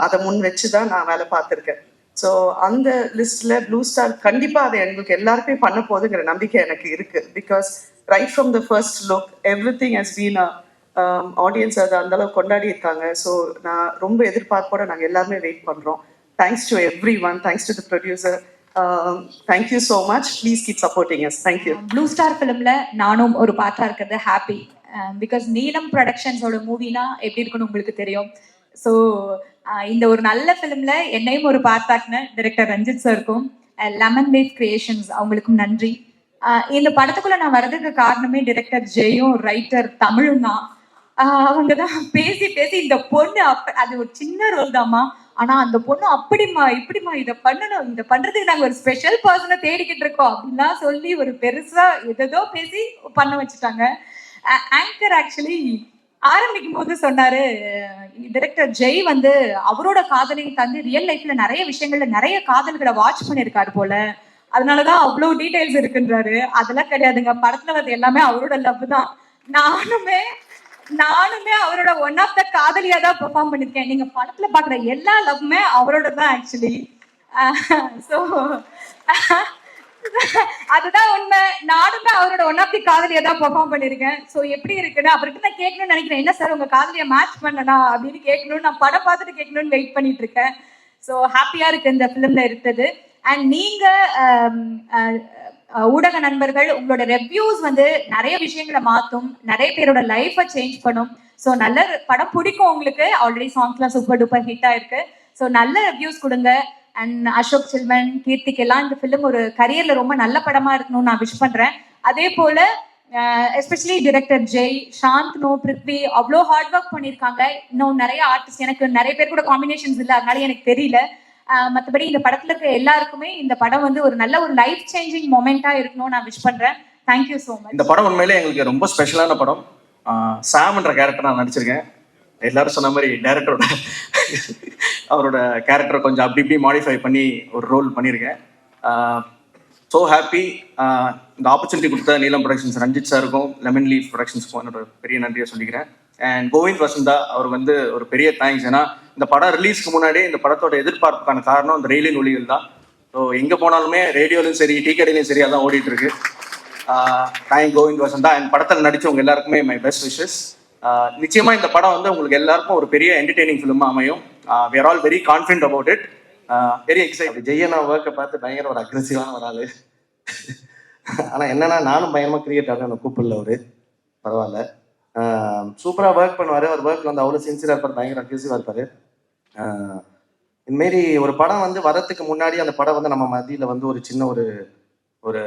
அதை முன் வச்சு தான் நான் வேலை பார்த்துருக்கேன். ஸோ அந்த லிஸ்ட்ல ப்ளூ ஸ்டார் கண்டிப்பா அதை எங்களுக்கு எல்லாருமே பண்ண போகுதுங்கிற நம்பிக்கை எனக்கு இருக்கு. Because right from the first look every thing has been audience அதை அந்த அளவுக்கு கொண்டாடி இருக்காங்க. ஸோ நான் ரொம்ப எதிர்பார்ப்போட நாங்கள் எல்லாருமே வெயிட் பண்றோம். Thanks to every one, thanks to the producer. Thank you so much. Please keep supporting us. Thank you. Blue Star ஃபிலிம்ல நானும் ஒரு பார்ட்டா இருக்கிறது ஹாப்பி. பிகாஸ் நீலம் ப்ரொடக்ஷன்ஸோட மூவினா எப்படி இருக்குன்னு உங்களுக்கு தெரியும். ஸோ இந்த ஒரு நல்ல ஃபிலிம்ல என்னையும் ஒரு பார்ட்டாக்குன்னு டைரக்டர் ரஞ்சித் சாருக்கும் லெமன் லீஃப் கிரியேஷன்ஸ் அவங்களுக்கும் நன்றி. இந்த படத்துக்குள்ள நான் வர்றதுக்கு காரணமே டைரக்டர் ஜெயும் ரைட்டர் தமிழும் தான். அவங்க தான் பேசி இந்த பொண்ணு அது ஒரு சின்ன ரோல் தாம்மா, ஆனா அந்த பொண்ணு அப்படிமா இப்படிமா இதை பண்ணணும், இதை பண்றதுக்கு நாங்க ஒரு ஸ்பெஷல் பர்சனை தேடிக்கிட்டு இருக்கோம் அப்படின்லாம் சொல்லி ஒரு பெருசா எதோ பேசி பண்ண வச்சுட்டாங்க. ஆங்கர் ஆக்சுவலி ஆரம்பிக்கும் போது சொன்னாரு, டைரக்டர் ஜெய் வந்து அவரோட காதலையும் தந்து ரியல் லைஃப்ல நிறைய விஷயங்கள்ல நிறைய காதல்களை வாட்ச் பண்ணியிருக்காரு போல, அதனாலதான் அவ்வளவு டீடைல்ஸ் இருக்குன்றாரு. அதெல்லாம் கிடையாதுங்க, படத்துல வந்து எல்லாமே அவரோட லவ் தான். நானுமே அவரோட ஒன் ஆஃப் த காதலியா தான் பெர்ஃபார்ம் பண்ணிருக்கேன். நீங்க படத்துல பாக்குற எல்லா லவ்மே அவரோட தான் ஆக்சுவலி. ஸோ அதுதான் உண்மை. நானுமே அவரோட ஒன் ஆஃப் தி காதலியா தான் பெர்ஃபார்ம் பண்ணிருக்கேன். ஸோ எப்படி இருக்குன்னு அவர்கிட்ட நான் கேட்கணும்னு நினைக்கிறேன். என்ன சார் உங்க காதலியை மேட்ச் பண்ணனா அப்படின்னு கேட்கணும்னு, நான் படம் பார்த்துட்டு கேட்கணும்னு வெயிட் பண்ணிட்டு இருக்கேன். ஸோ ஹாப்பியா இருக்கு இந்த ஃபிலிம்ல இருக்குது. அண்ட் நீங்க ஊடக நண்பர்கள், உங்களோட ரெவ்யூஸ் வந்து நிறைய விஷயங்களை மாற்றும், நிறைய பேரோட லைஃபை சேஞ்ச் பண்ணும். ஸோ நல்ல படம் பிடிக்கும் உங்களுக்கு. ஆல்ரெடி சாங்ஸ்லாம் சூப்பர் டூப்பர் ஹிட் ஆயிருக்கு. ஸோ நல்ல ரெவ்யூஸ் கொடுங்க. அண்ட் அசோக் செல்வன், கீர்த்திக் எல்லாம் இந்த ஃபிலிம் ஒரு கரியர்ல ரொம்ப நல்ல படமா இருக்கணும்னு நான் விஷ் பண்றேன். அதே போல எஸ்பெஷலி டைரக்டர் ஜெய், சாந்த்னு, பிருத்வி அவ்வளோ ஹார்ட் ஒர்க் பண்ணியிருக்காங்க. இன்னும் நிறைய ஆர்டிஸ்ட், எனக்கு நிறைய பேர் கூட காம்பினேஷன்ஸ் இல்லை, அதனால எனக்கு தெரியல. மற்றபடி இந்த படத்துல இருக்க எல்லாருக்குமே இந்த படம் வந்து ஒரு நல்ல ஒரு லைஃப் சேஞ்சிங் மொமெண்டா இருக்கணும்னு நான் விஷ் பண்றேன். Thank you so much. இந்த படம் உண்மையிலே எங்களுக்கு ரொம்ப ஸ்பெஷலான படம். சாம்ன்ற கேரக்டர் நான் நடிச்சிருக்கேன். எல்லாரும் சொன்ன மாதிரி டேரக்டரோட அவரோட கேரக்டரை கொஞ்சம் அப்படி இப்படி மாடிஃபை பண்ணி ஒரு ரோல் பண்ணியிருக்கேன். So happy. இந்த ஆப்பர்ச்சுனிட்டி கொடுத்த நீலம் ப்ரொடக்ஷன்ஸ் ரஞ்சித் சாருக்கும், லெமன் லீஃப் ப்ரொடக்ஷன்ஸ்க்கும் என்னோட பெரிய நன்றியை சொல்லிக்கிறேன். அண்ட் கோவிந்த் வசந்தா அவர் வந்து ஒரு பெரிய தேங்க்ஸ். ஏன்னா இந்த படம் ரிலீஸ்க்கு முன்னாடி இந்த படத்தோட எதிர்பார்ப்புக்கான காரணம் இந்த ரயிலின் ஒளிகள் தான். ஸோ எங்கே போனாலுமே ரேடியோலையும் சரி டீ கடையிலையும் சரி அதான் ஓடிட்டு இருக்கு. தேங்க் கோவிந்த் வசந்தா. அண்ட் படத்தில் நடித்தவங்க எல்லாருக்குமே மை பெஸ்ட் விஷஸ். நிச்சயமா இந்த படம் வந்து உங்களுக்கு எல்லாருக்கும் ஒரு பெரிய என்டர்டெய்னிங் ஃபிலிமாக அமையும். we are all very confident about it. Very excite. ஜெய்யனா ஒர்க்கை பார்த்து பயங்கர ஒரு அக்ரெசிவான ஒரு ஆள். ஆனால் என்னன்னா நானும் பயங்கரமாக கிரிக்கெட் ஆடுறேன், என்னை கூப்பிடல அவரு. பரவாயில்ல, சூப்பராக ஒர்க் பண்ணுவார். அவர் ஒர்க் வந்து அவ்வளோ சின்சியராக இருப்பார், பயங்கர அக்ரெசிவாக இருப்பார். இதுமாரி ஒரு படம் வந்து வரத்துக்கு முன்னாடி அந்த படம் வந்து நம்ம மத்தியில் வந்து ஒரு சின்ன ஒரு ஒரு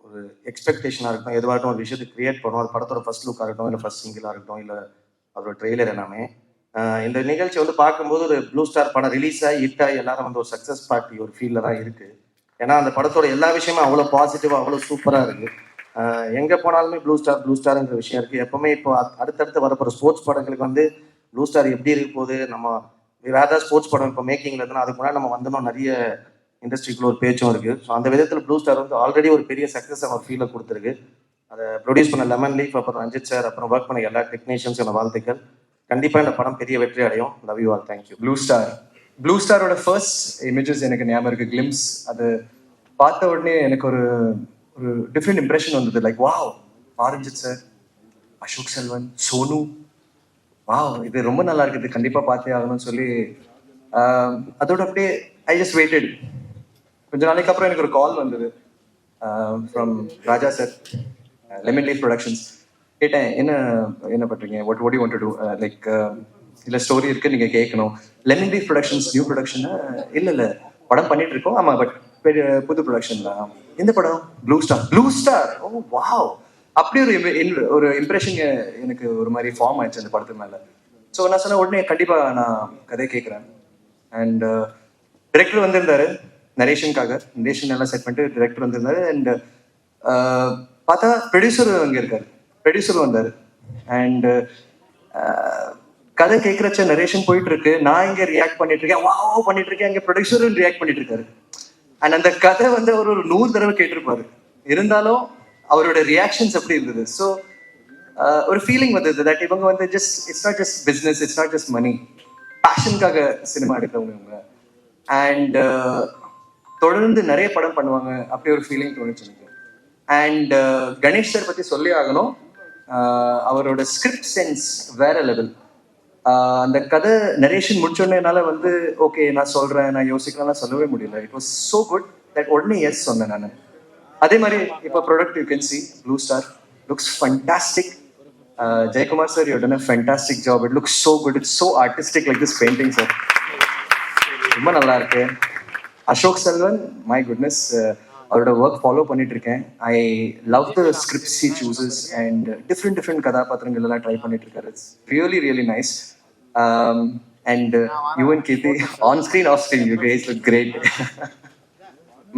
ஒரு எக்ஸ்பெக்டேஷனாக இருக்கட்டும், எதுவாகட்டும் ஒரு விஷயத்தை கிரியேட் பண்ணுவோம். அது படத்தோட ஃபர்ஸ்ட் லுக்காக இருக்கட்டும், இல்லை ஃபர்ஸ்ட் சிங்கிளாக இருக்கட்டும், இல்லை அதோட ட்ரெய்லர் எல்லாமே. இந்த நிகழ்ச்சி வந்து பார்க்கும்போது ஒரு ப்ளூ ஸ்டார் படம் ரிலீஸ் ஆகி ஹிட் ஆகி எல்லாரும் வந்து ஒரு சக்ஸஸ் பார்ட்டி ஒரு ஃபீல்டில் தான் இருக்குது. ஏன்னா அந்த படத்தோட எல்லா விஷயமும் அவ்வளோ பாசிட்டிவாக அவ்வளோ சூப்பராக இருக்குது. எங்கே போனாலுமே ப்ளூ ஸ்டார்ங்கிற விஷயம் இருக்குது. எப்போவுமே இப்போ அடுத்தடுத்து வரப்போகிற ஸ்போர்ட்ஸ் படங்களுக்கு வந்து ப்ளூ ஸ்டார் எப்படி இருக்க போகுது, நம்ம வேறு ஏதாவது ஸ்போர்ட்ஸ் படம் இப்போ மேக்கிங்கில் இருந்தால் அதுக்கு முன்னாடி நம்ம வந்தோம், நிறைய இண்டஸ்ட்ரிக்குள்ள ஒரு பேச்சும் இருக்குது. ஸோ அந்த விதத்தில் ப்ளூ ஸ்டார் வந்து ஆல்ரெடி ஒரு பெரிய சக்ஸஸ் அவர் ஃபீலை கொடுத்துருக்கு. அதை ப்ரொடியூஸ் பண்ண லெமன் லீஃப், அப்புறம் ரஞ்சித் சார், அப்புறம் ஒர்க் பண்ண எல்லா டெக்னீஷியன்ஸோட வாழ்த்துக்கள். கண்டிப்பாக இந்த படம் பெரிய வெற்றி அடையும். Love you all. Thank you. Blue ஸ்டாரோட ஃபர்ஸ்ட் இமேஜஸ் எனக்கு ஞாபகம் இருக்கு, கிளிம்ஸ். அது பார்த்த உடனே எனக்கு ஒரு ஒரு டிஃப்ரெண்ட் இம்ப்ரெஷன் வந்தது. Like wow, Ranjith sir, Ashok Selvan, Sonu, wow இது ரொம்ப நல்லா இருக்குது, கண்டிப்பாக பார்த்தே ஆகணும்னு சொல்லி அதோட அப்படியே ஐ ஜஸ்ட் வெயிட்டட். கொஞ்ச நாளைக்கு அப்புறம் எனக்கு ஒரு கால் வந்தது from Raja sir, Lemon Leaf Productions. கேட்டேன், என்ன பண்ணுறீங்க, what you want to do, like இல்லை ஸ்டோரி இருக்குது நீங்கள் கேட்கணும். லெமன் லீஃப் ப்ரொடக்ஷன்ஸ் நியூ ப்ரொடக்ஷனா? இல்லை படம் பண்ணிட்டு இருக்கோம். ஆமாம், பட் புது ப்ரொடக்ஷன் தான். எந்த படம்? Blue star. ஓ வாவ், அப்படி ஒரு இம்ப்ரெஷன் எனக்கு ஒரு மாதிரி ஃபார்ம் ஆயிடுச்சு அந்த படத்து மேலே. ஸோ நான் சொன்ன உடனே கண்டிப்பாக நான் கதை கேட்குறேன். அண்ட் டிரெக்டர் வந்திருந்தாரு நரேஷனுக்காக, நரேஷன் எல்லாம் செட் பண்ணிட்டு டிரெக்டர் வந்திருந்தாரு. அண்ட் பார்த்தா ப்ரொடியூசர் அங்கே இருக்காரு, ப்ரொடியூசர் வந்தார். அண்ட் கதை கேட்குறச்ச நரேஷன் போயிட்டு இருக்கு, நான் இங்கே ரியாக்ட் பண்ணிட்டு இருக்கேன், வாவ் பண்ணிட்டு இருக்கேன், அங்கே ப்ரொடியூசரும் ரியாக்ட் பண்ணிட்டு இருக்காரு. அண்ட் அந்த கதை வந்து அவர் ஒரு 100 தடவை கேட்டிருப்பாரு, இருந்தாலும் அவரோட ரியாக்ஷன்ஸ் எப்படி இருந்தது. ஸோ ஒரு ஃபீலிங் வந்தது தட் இவங்க வந்து just it's not just business, it's not just money, பேஷனுக்காக சினிமா எடுக்கிறவங்க இவங்க. அண்ட் தொடர்ந்து நிறைய படம் பண்ணுவாங்க, அப்படி ஒரு ஃபீலிங் தோணுச்சு எனக்கு. அண்ட் கணேஷ் சார் பற்றி சொல்லி ஆகணும். அவரோட ஸ்கிரிப்ட் சென்ஸ் வேற லெவல். அந்த கதை நரேஷன் முடிச்சோடனேனால வந்து ஓகே நான் சொல்கிறேன், நான் யோசிக்கலாம் சொல்லவே முடியல. It was so good that உடனே எஸ் சொன்னேன் நான். அதே மாதிரி இப்போ product you can see blue star looks fantastic. Jayakumar sir, you done a fantastic job. It looks so good, it's so artistic like this painting sir, ரொம்ப நல்லா இருக்கு. Ashok Selvan, my goodness, அவரோட ஒர்க் ஃபாலோ பண்ணிட்டு இருக்கேன். I love the scripts he சூசஸ் and different கதாபாத்திரங்கள் எல்லாம் try பண்ணிட்டு இருக்காரு. It's really nice. And you and Keerthi, on screen off screen you guys look great.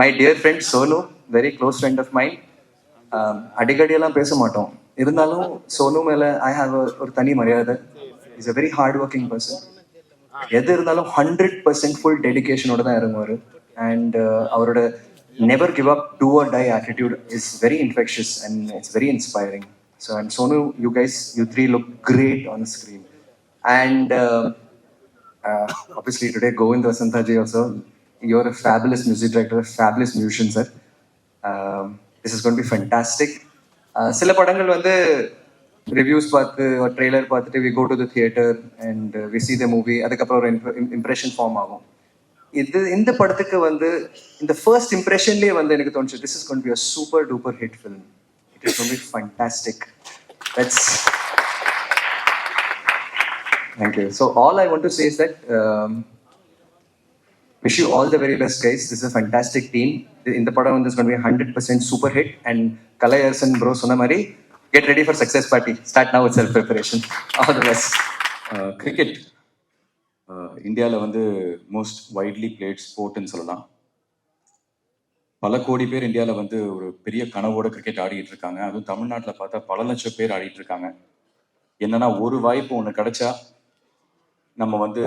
My dear friend Sonu, very close friend of mind. அடிக்கடியெல்லாம் பேச மாட்டோம், இருந்தாலும் சோனு மேலே ஐ ஹாவ் ஒரு தனி மரியாதை. Is a very hard working person. எது இருந்தாலும் 100% ஃபுல் டெடிகேஷனோட தான் இறங்குவார். அண்ட் அவரோட never give up, do or die attitude is very infectious and it's very inspiring. So, and Sonu, you guys, you three look great on the screen. And obviously today Govind Vasantha ji also, you're a fabulous music director, a fabulous musician sir. This is going to be fantastic. சில படங்கள் வந்து reviews பார்த்து ஒரு trailer பார்த்துட்டு we go to the theater and we see the movie, அதுக்கப்புறம் ஒரு impression form ஆகும். இந்த படத்துக்கு வந்து இந்த ஃபர்ஸ்ட் இம்ப்ரெஷன்லேயே வந்து எனக்கு தோணுச்சு this is going to be a super duper hit film. It is going to be fantastic. That's thank you. So all I want to say is that wish you all the very best guys. This is a fantastic team. இந்த படம் வந்து is going to be 100% super hit. And Kalai Arsan bro சொன்ன மாதிரி get ready for success party. Start now with self preparation. All the best. Cricket இந்தியாவில் வந்து most widely plate ஸ்போர்ட்னு சொல்லலாம். பல கோடி பேர் இந்தியாவில் வந்து ஒரு பெரிய கனவோட கிரிக்கெட் ஆடிட்டு இருக்காங்க. அதுவும் தமிழ்நாட்டில் பார்த்தா பல லட்சம் பேர் ஆடிட்டு இருக்காங்க. என்னன்னா ஒரு வாய்ப்பு ஒன்று கிடைச்சா நம்ம வந்து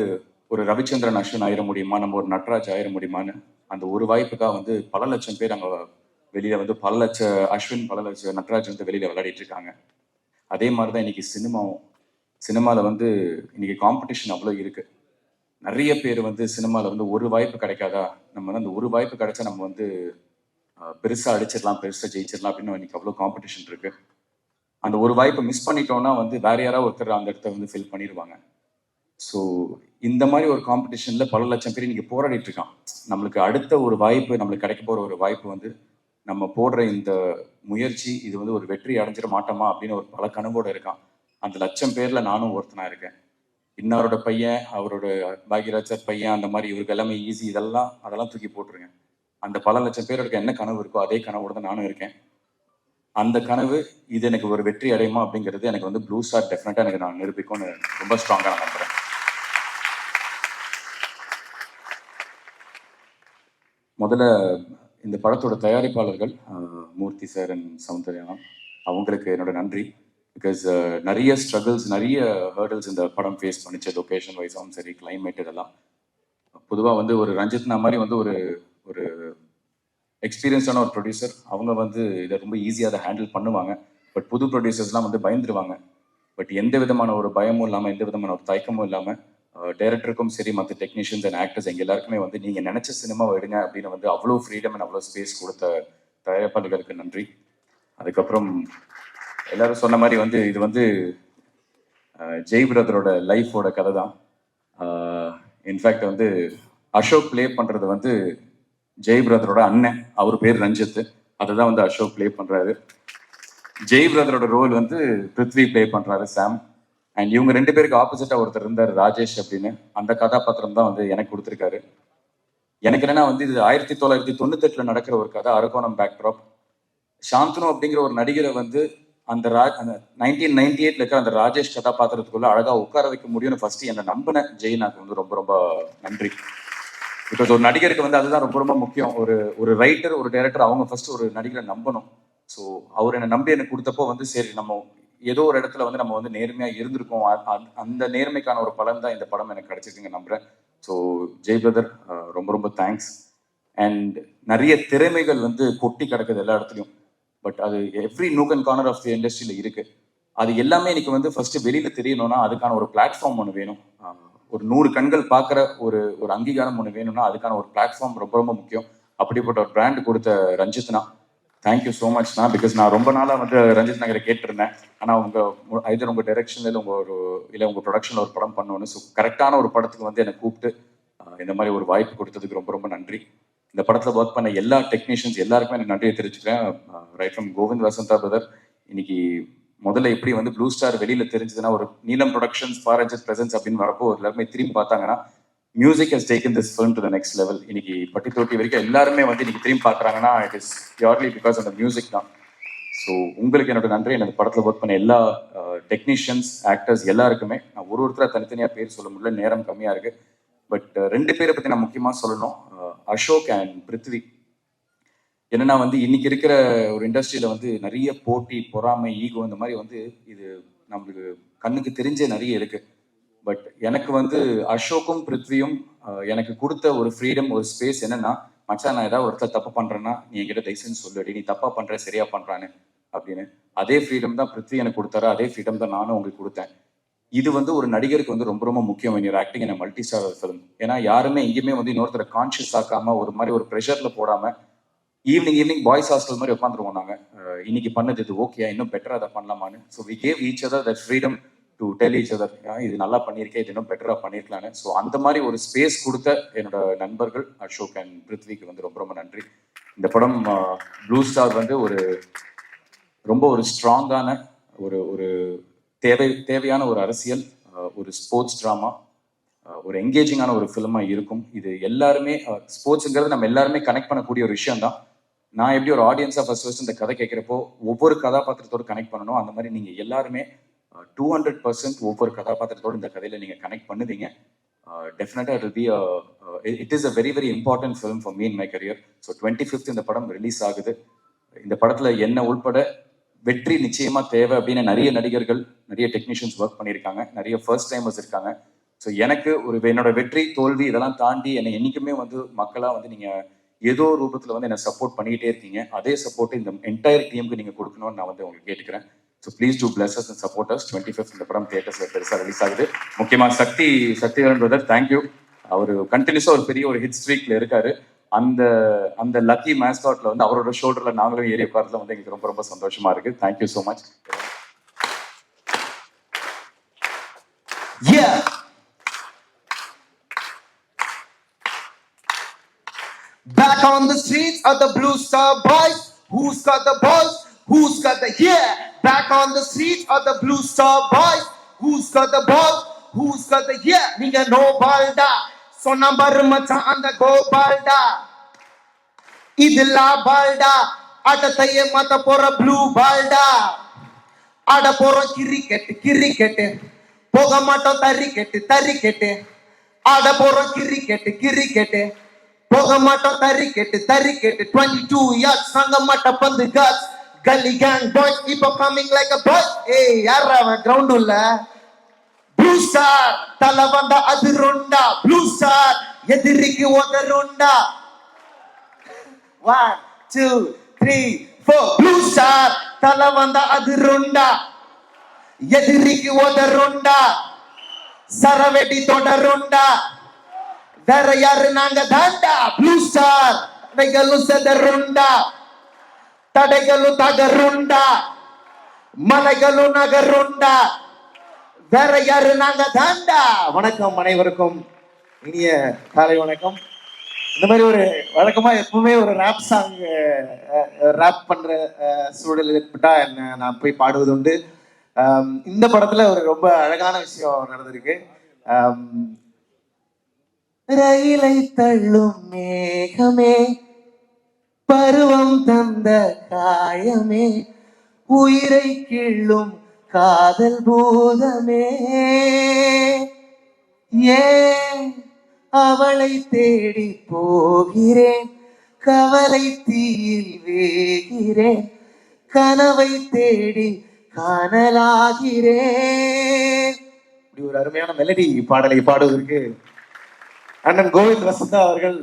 ஒரு ரவிச்சந்திரன் அஸ்வின் ஆயிட முடியுமா, நம்ம ஒரு நட்ராஜ் ஆயிட முடியுமான்னு அந்த ஒரு வாய்ப்புக்காக வந்து பல லட்சம் பேர் அங்கே வெளியில வந்து பல லட்ச அஸ்வின் பல லட்ச நட்ராஜ் வந்து வெளியில விளையாடிட்டு இருக்காங்க. அதே மாதிரி தான் இன்னைக்கு சினிமாவில் வந்து இன்னைக்கு காம்படிஷன் அவ்வளோ இருக்கு. நிறைய பேர் வந்து சினிமாவில் வந்து ஒரு வாய்ப்பு கிடைக்காதா, நம்ம வந்து அந்த ஒரு வாய்ப்பு கிடைச்சா நம்ம வந்து பெருசாக அடிச்சிடலாம், பெருசாக ஜெயிச்சிடலாம் அப்படின்னு இன்னைக்கு அவ்வளோ காம்படிஷன் இருக்கு. அந்த ஒரு வாய்ப்பை மிஸ் பண்ணிட்டோம்னா வந்து வேற யாராவது ஒருத்தர் அந்த இடத்த வந்து ஃபில் பண்ணிடுவாங்க. ஸோ இந்த மாதிரி ஒரு காம்படிஷனில் பல லட்சம் பேர் இன்னைக்கு போராடிட்டு இருக்கான். நம்மளுக்கு அடுத்த ஒரு வாய்ப்பு, நம்மளுக்கு கிடைக்க போகிற ஒரு வாய்ப்பு வந்து நம்ம போடுற இந்த முயற்சி இது வந்து ஒரு வெற்றி அடைஞ்சிட மாட்டோமா அப்படின்னு ஒரு பல கனவோடு இருக்கான். அந்த லட்சம் பேரில் நானும் ஒருத்தனாக இருக்கேன். இன்னவரோட பையன், அவரோட பாக்யராஜர் பையன், அந்த மாதிரி இவருக்கு எல்லாமே ஈஸி, அதெல்லாம் தூக்கி போட்டுருங்க. அந்த பல லட்சம் பேருக்கு என்ன கனவு இருக்கோ அதே கனவோடு தான் நானும் இருக்கேன். அந்த கனவு இது எனக்கு ஒரு வெற்றி அடையுமா அப்படிங்கிறது எனக்கு வந்து ப்ளூ ஸ்டார் டெஃபினட்டாக எனக்கு நான் நிரூபிக்கும்னு ரொம்ப ஸ்ட்ராங்காக நான் நம்புறேன். முதல்ல இந்த படத்தோட தயாரிப்பாளர்கள் மூர்த்தி சார் அண்ட் சௌந்தர்யா, அவங்களுக்கு என்னோட நன்றி. பிகாஸ் நிறைய ஸ்ட்ரகிள்ஸ், நிறைய ஹேர்டில்ஸ் இந்த படம் ஃபேஸ் பண்ணிச்சு. லொக்கேஷன் வைஸாகவும் சரி, கிளைமேட் இதெல்லாம். பொதுவாக வந்து ஒரு ரஞ்சித்னா மாதிரி வந்து ஒரு ஒரு எக்ஸ்பீரியன்ஸான ஒரு ப்ரொடியூசர், அவங்க வந்து இதை ரொம்ப ஈஸியாக அதை ஹேண்டில் பண்ணுவாங்க. பட் புது ப்ரொடியூசர்ஸ்லாம் வந்து பயந்துருவாங்க. பட் எந்த விதமான ஒரு பயமும் இல்லாமல், எந்த விதமான ஒரு தயக்கமும் இல்லாமல் டைரக்டருக்கும் சரி, மற்ற டெக்னீஷியன்ஸ் அண்ட் ஆக்டர்ஸ் எங்கள் எல்லாருக்குமே வந்து நீங்கள் நினச்ச சினிமாவை எடுங்க அப்படின்னு வந்து அவ்வளோ ஃப்ரீடம் அண்ட் அவ்வளோ ஸ்பேஸ் கொடுத்த தயாரிப்பாளர்களுக்கு நன்றி. அதுக்கப்புறம் எல்லாரும் சொன்ன மாதிரி வந்து இது வந்து ஜெய் பிரதரோட லைஃபோட கதை தான். இன்ஃபேக்ட் வந்து அசோக் ப்ளே பண்ணுறது வந்து ஜெய் பிரதரோட அண்ணன், அவர் பேர் ரஞ்சித், அதை தான் வந்து அசோக் ப்ளே பண்ணுறாரு. ஜெய் பிரதரோட ரோல் வந்து பிருத்வி ப்ளே பண்ணுறாரு, சாம். அண்ட் இவங்க ரெண்டு பேருக்கு ஆப்போசிட்டாக ஒருத்தர் இருந்தார், ராஜேஷ் அப்படின்னு. அந்த கதாபாத்திரம் தான் வந்து எனக்கு கொடுத்துருக்காரு. எனக்கு என்னன்னா வந்து இது 1998 நடக்கிற ஒரு கதை, அரக்கோணம் பேக்ட்ராப். சாந்தனு அப்படிங்கிற ஒரு நடிகரை வந்து அந்த 1998 இருக்கிற அந்த ராஜேஷ் கதாபாத்திரத்துக்குள்ள அழகாக உட்கார வைக்க முடியும்னு ஃபர்ஸ்ட் என்னை நம்பின ஜெய் எனக்கு வந்து ரொம்ப ரொம்ப நன்றி. பிகாஸ் ஒரு நடிகருக்கு வந்து அதுதான் ரொம்ப ரொம்ப முக்கியம். ஒரு ரைட்டர், ஒரு டைரக்டர், அவங்க ஃபர்ஸ்ட் ஒரு நடிகரை நம்பணும். ஸோ அவர் என்னை நம்பி எனக்கு கொடுத்தப்போ வந்து சரி, நம்ம ஏதோ ஒரு இடத்துல வந்து நம்ம வந்து நேர்மையாக இருந்திருக்கோம். அந்த நேர்மைக்கான ஒரு பலன் தான் இந்த படம் எனக்கு கிடைச்சிருக்குங்க நம்புறேன். ஸோ ஜெய் பிரதர் ரொம்ப ரொம்ப தேங்க்ஸ். அண்ட் நிறைய திறமைகள் வந்து கொட்டி கிடக்குது எல்லா இடத்துலையும். பட் அது every nook and corner of the இண்டஸ்ட்ரியில் இருக்கு. அது எல்லாமே இன்னைக்கு வந்து ஃபர்ஸ்ட் வெளியில தெரியணும்னா அதுக்கான ஒரு பிளாட்ஃபார்ம் ஒன்று வேணும். ஒரு 100 கண்கள் பார்க்குற ஒரு அங்கீகாரம் ஒன்று வேணும்னா அதுக்கான ஒரு பிளாட்ஃபார்ம் ரொம்ப ரொம்ப முக்கியம். அப்படிப்பட்ட ஒரு பிராண்ட் கொடுத்த ரஞ்சித்னா, தேங்க்யூ ஸோ மச்னா. பிகாஸ் நான் ரொம்ப நாளாக வந்து ரஞ்சித் நகரை கேட்டிருந்தேன். ஆனால் ஐதர் உங்கள் டைரக்ஷனில் இல்லை உங்கள் ப்ரொடக்ஷனில் ஒரு படம் பண்ணணும்னு. ஸோ கரெக்டான ஒரு படத்துக்கு வந்து என்னை கூப்பிட்டு இந்த மாதிரி ஒரு வாய்ப்பு கொடுத்ததுக்கு ரொம்ப ரொம்ப நன்றி. இந்த படத்தில் ஒர்க் பண்ண எல்லா டெக்னீஷியன்ஸ் எல்லாருக்குமே எனக்கு நன்றியை தெரிவிச்சுக்கிறேன். Right from Kovind Vasantha brother. இன்னைக்கு முதல்ல எப்படி வந்து ப்ளூ ஸ்டார் வெளியில தெரிஞ்சதுன்னா, ஒரு நீலம் ப்ரொடக்ஷன்ஸ் பாரஞ்சித் பிரசன்ஸ் அப்படின்னு வரப்போ எல்லாருமே திரும்பி பார்த்தாங்கன்னா, music has taken this film to the next level. இன்னைக்கு பட்டி தொட்டி வரைக்கும் எல்லாருமே வந்து இன்னைக்கு திரும்பி பார்க்குறாங்கன்னா, it is purely because of the music தான். ஸோ உங்களுக்கு என்னோட நன்றி. எனக்கு படத்தில் ஒர்க் பண்ண எல்லா டெக்னீஷியன்ஸ், ஆக்டர்ஸ் எல்லாருக்குமே. நான் ஒருத்தராக தனித்தனியாக பேர் சொல்ல முடியல, நேரம் கம்மியாக இருக்கு. பட் 2 பேரை பற்றி நான் முக்கியமாக சொல்லணும், அசோக் அண்ட் பிருத்வி. என்னன்னா வந்து இன்னைக்கு இருக்கிற ஒரு இண்டஸ்ட்ரியில வந்து நிறைய போட்டி, பொறாமை, ஈகோ, இந்த மாதிரி வந்து இது நம்மளுக்கு கண்ணுக்கு தெரிஞ்சே நிறைய இருக்கு. பட் எனக்கு வந்து அசோக்கும் பிருத்வியும் எனக்கு கொடுத்த ஒரு ஃப்ரீடம், ஒரு ஸ்பேஸ் என்னன்னா, மச்சான் நான் ஏதாவது ஒருத்தர் தப்பு பண்றேன்னா நீ என்கிட்ட தயவுசெய்து சொல்லுடி, நீ தப்பா பண்ற சரியா பண்றான்னு அப்படின்னு. அதே ஃப்ரீடம் தான் பிருத்வி எனக்கு கொடுத்தாரு, அதே ஃப்ரீடம் தான் நானும் உங்களுக்கு கொடுத்தேன். இது வந்து ஒரு நடிகருக்கு வந்து ரொம்ப ரொம்ப முக்கியம் when you're acting in a multi-star film. ஏன்னா யாருமே எங்கேயுமே வந்து இன்னொருத்தரை கான்ஷியஸ் ஆக்காம ஒரு மாதிரி ஒரு ப்ரெஷர்ல போடாம ஈவினிங் பாய்ஸ் ஹாஸ்டல் மாதிரி உட்காந்துருவோம் நாங்கள். இன்னைக்கு பண்ணது இது ஓகே, இன்னும் பெட்டராக அதை பண்ணலாமான்னு. So we gave each other that freedom to tell each other, இது நல்லா பண்ணியிருக்கேன், இது இன்னும் பெட்டராக பண்ணியிருக்கலான்னு. ஸோ அந்த மாதிரி ஒரு ஸ்பேஸ் கொடுத்த என்னோட நண்பர்கள் அசோக் அண்ட் பிருத்விக்கு வந்து ரொம்ப ரொம்ப நன்றி. இந்த படம் ப்ளூ ஸ்டார் வந்து ரொம்ப ஒரு ஸ்ட்ராங்கான ஒரு தேவையான ஒரு அரசியல், ஒரு ஸ்போர்ட்ஸ் ட்ராமா, ஒரு என்கேஜிங்கான ஒரு ஃபிலிமாக இருக்கும். இது எல்லாருமே ஸ்போர்ட்ஸுங்கிறது நம்ம எல்லாருமே கனெக்ட் பண்ணக்கூடிய ஒரு விஷயம் தான். நான் எப்படி ஒரு ஆடியன்ஸாக ஃபர்ஸ்ட் இந்த கதை கேட்குறப்போ ஒவ்வொரு கதாபாத்திரத்தோடு கனெக்ட் பண்ணணும், அந்த மாதிரி நீங்கள் எல்லாருமே 200% ஒவ்வொரு கதாபாத்திரத்தோடு இந்த கதையில் நீங்கள் கனெக்ட் பண்ணுவீங்க. டெஃபினட்டாக it is a very very important film for me in my career. So 25th இந்த படம் ரிலீஸ் ஆகுது. இந்த படத்தில் என்ன உள்பட வெற்றி நிச்சயமாக தேவை அப்படின்னு நிறைய நடிகர்கள், நிறைய டெக்னீஷியன்ஸ் ஒர்க் பண்ணியிருக்காங்க, நிறைய ஃபர்ஸ்ட் டைமர்ஸ் இருக்காங்க. ஸோ எனக்கு என்னோட வெற்றி தோல்வி இதெல்லாம் தாண்டி என்னை என்னைக்குமே வந்து மக்களாக வந்து நீங்கள் ஏதோ ரூபத்தில் வந்து என்னை சப்போர்ட் பண்ணிக்கிட்டே இருக்கீங்க. அதே சப்போர்ட் இந்த என்டையர் டீமுக்கு நீங்கள் கொடுக்கணும்னு நான் வந்து உங்களுக்கு கேட்டுக்கிறேன். So please do plus us and support us. 25th இந்த படம் தியேட்டர்ஸில் பெருசாக ரிலீஸ் ஆகுது. முக்கியமாக சக்திவேலன் பிரதர் தேங்க்யூ. அவர் கண்டினியூஸாக ஒரு பெரிய ஒரு ஹிட் ஸ்ட்ரீக்ல இருக்காரு. அந்த லக்கி மேஸ்காட்ல வந்து அவரோட ஷோல்டர்ல நாங்களும் ஏறி உட்காரதுல வந்து எங்களுக்கு ரொம்ப ரொம்ப சந்தோஷமா இருக்கு. Thank you so much. Back on the streets of the Blue Star Boys. Who's got the balls? Who's got the Back on the streets of the Blue Star Boys. Who's got the balls? Who's got the Nigga no balda. Sonna bar macha and the go balda. Idilla balda. Adataye mata pora blue balda. Ada pora cricket. Poga mata tarikete. Ada pora cricket. Poga mata tarikete. 22 yards, sanga mata pandu guts. Gully gang boys keep on coming like a boy. Hey, yarra ground ulla. Blue Star, talavanda adirunda. Blue Star, ediriki odarunda. 1, 2, 3, 4. Blue Star, talavanda adirunda. Ediriki odarunda. Saravedi todarunda. வேற யாரு நாங்க தாண்டா blue star. தடைகளு செதருண்டா, தடைகளு தகருண்டா, மலைகளு நகருண்டா. வேற யாரு நாங்க தாண்டா. வணக்கம் அனைவருக்கும், இனிய காலை வணக்கம். இந்த மாதிரி ஒரு வழக்கமா எப்பவுமே ஒரு ரேப் சாங் ரேப் பண்ற சூழல் ஏற்பட்டா நான் போய் பாடுவது உண்டு. இந்த படத்துல ஒரு ரொம்ப அழகான விஷயம் நடந்திருக்கு. ரயிலை தள்ளும் மேகமே, பருவம் தந்த காயமே, உயிரை கிள்ளும் காதல் பூதமே, ஏன் அவளை தேடி போகிறேன், கவலை தீயில் வேகிறேன், கனவை தேடி காணலாகிறேன். இப்படி ஒரு அருமையான மெலடி பாடலை பாடுவதற்கு அண்ணன் கோவிந்த் வசந்தா அவர்கள்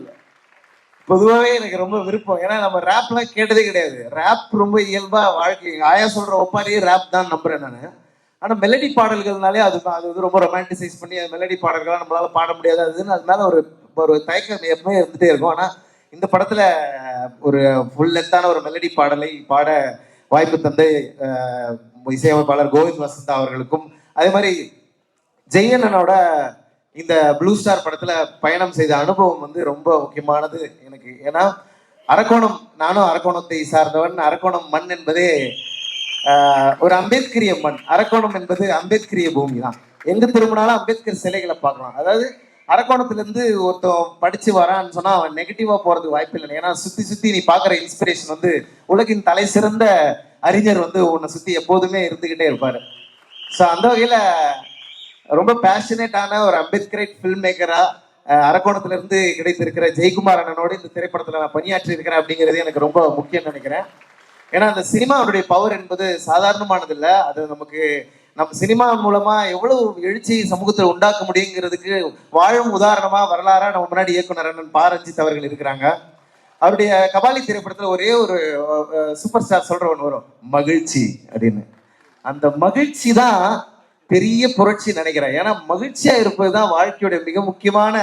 பொதுவாகவே எனக்கு ரொம்ப விருப்பம். ஏன்னா நம்ம ரேப்லாம் கேட்டதே கிடையாது. ரேப் ரொம்ப இயல்பா வாழ்க்கை ஆயா சொல்ற ஒப்பாரியே ரேப் தான் நம்புறேன் நான். ஆனால் மெலடி பாடல்கள்னாலே அது வந்து ரொம்ப ரொமான்டிசைஸ் பண்ணி அது மெலடி பாடல்கள்லாம் நம்மளால பாட முடியாது. அதுன்னு அது மேலே ஒரு தயக்கம் எப்பவுமே இருந்துகிட்டே இருக்கும். ஆனால் இந்த படத்தில் ஒரு ஃபுல் லென்த்தான ஒரு மெலடி பாடலை பாட வாய்ப்பு தந்து இசையமைப்பாளர் கோவிந்த் வசந்தா அவர்களுக்கும், அதே மாதிரி ஜெயண்ணனோட இந்த ப்ளூ ஸ்டார் படத்துல பயணம் செய்த அனுபவம் வந்து ரொம்ப முக்கியமானது எனக்கு. ஏன்னா அரக்கோணம், நானும் அரக்கோணத்தை சார்ந்தவன். அரக்கோணம் மண் என்பதே ஒரு அம்பேத்கரிய மண். அரக்கோணம் என்பது அம்பேத்கரிய பூமி தான். எங்க திரும்பினாலும் அம்பேத்கர் சிலைகளை பார்க்கலாம். அதாவது அரக்கோணத்துல இருந்து ஒருத்தன் படிச்சு வரான்னு சொன்னா அவன் நெகட்டிவா போறதுக்கு வாய்ப்பு இல்லை. ஏன்னா சுத்தி நீ பாக்குற இன்ஸ்பிரேஷன் வந்து உலகின் தலை சிறந்த அறிஞர் வந்து உன்னை சுத்தி எப்போதுமே இருந்துகிட்டே இருப்பாரு. ஸோ அந்த வகையில ரொம்ப பேஷனேட்டான ஒரு அம்பேத்கரைட் ஃபில்ம் மேக்கரா அரக்கோணத்துல இருந்து கிடைத்திருக்கிற ஜெயக்குமார் அண்ணனோடு இந்த திரைப்படத்துல நான் பணியாற்றி இருக்கிறேன் அப்படிங்கிறது எனக்கு ரொம்ப முக்கியம் நினைக்கிறேன். ஏன்னா அந்த சினிமாவுடைய பவர் என்பது சாதாரணமானது இல்லை. அது நம்ம சினிமா மூலமா எவ்வளவு எழுச்சி சமூகத்தில் உண்டாக்க முடியுங்கிறதுக்கு வாழும் உதாரணமா வரலாறா நம்ம முன்னாடி இயக்குனர் அண்ணன் பா. ரஞ்சித் அவர்கள் இருக்கிறாங்க. அவருடைய கபாலி திரைப்படத்துல ஒரே ஒரு சூப்பர் ஸ்டார் சொல்ற ஒன்று வரும், மகிழ்ச்சி அப்படின்னு. அந்த மகிழ்ச்சி தான் பெரிய புரட்சி நினைக்கிறேன். ஏன்னா மகிழ்ச்சியா இருப்பதுதான் வாழ்க்கையோட மிக முக்கியமான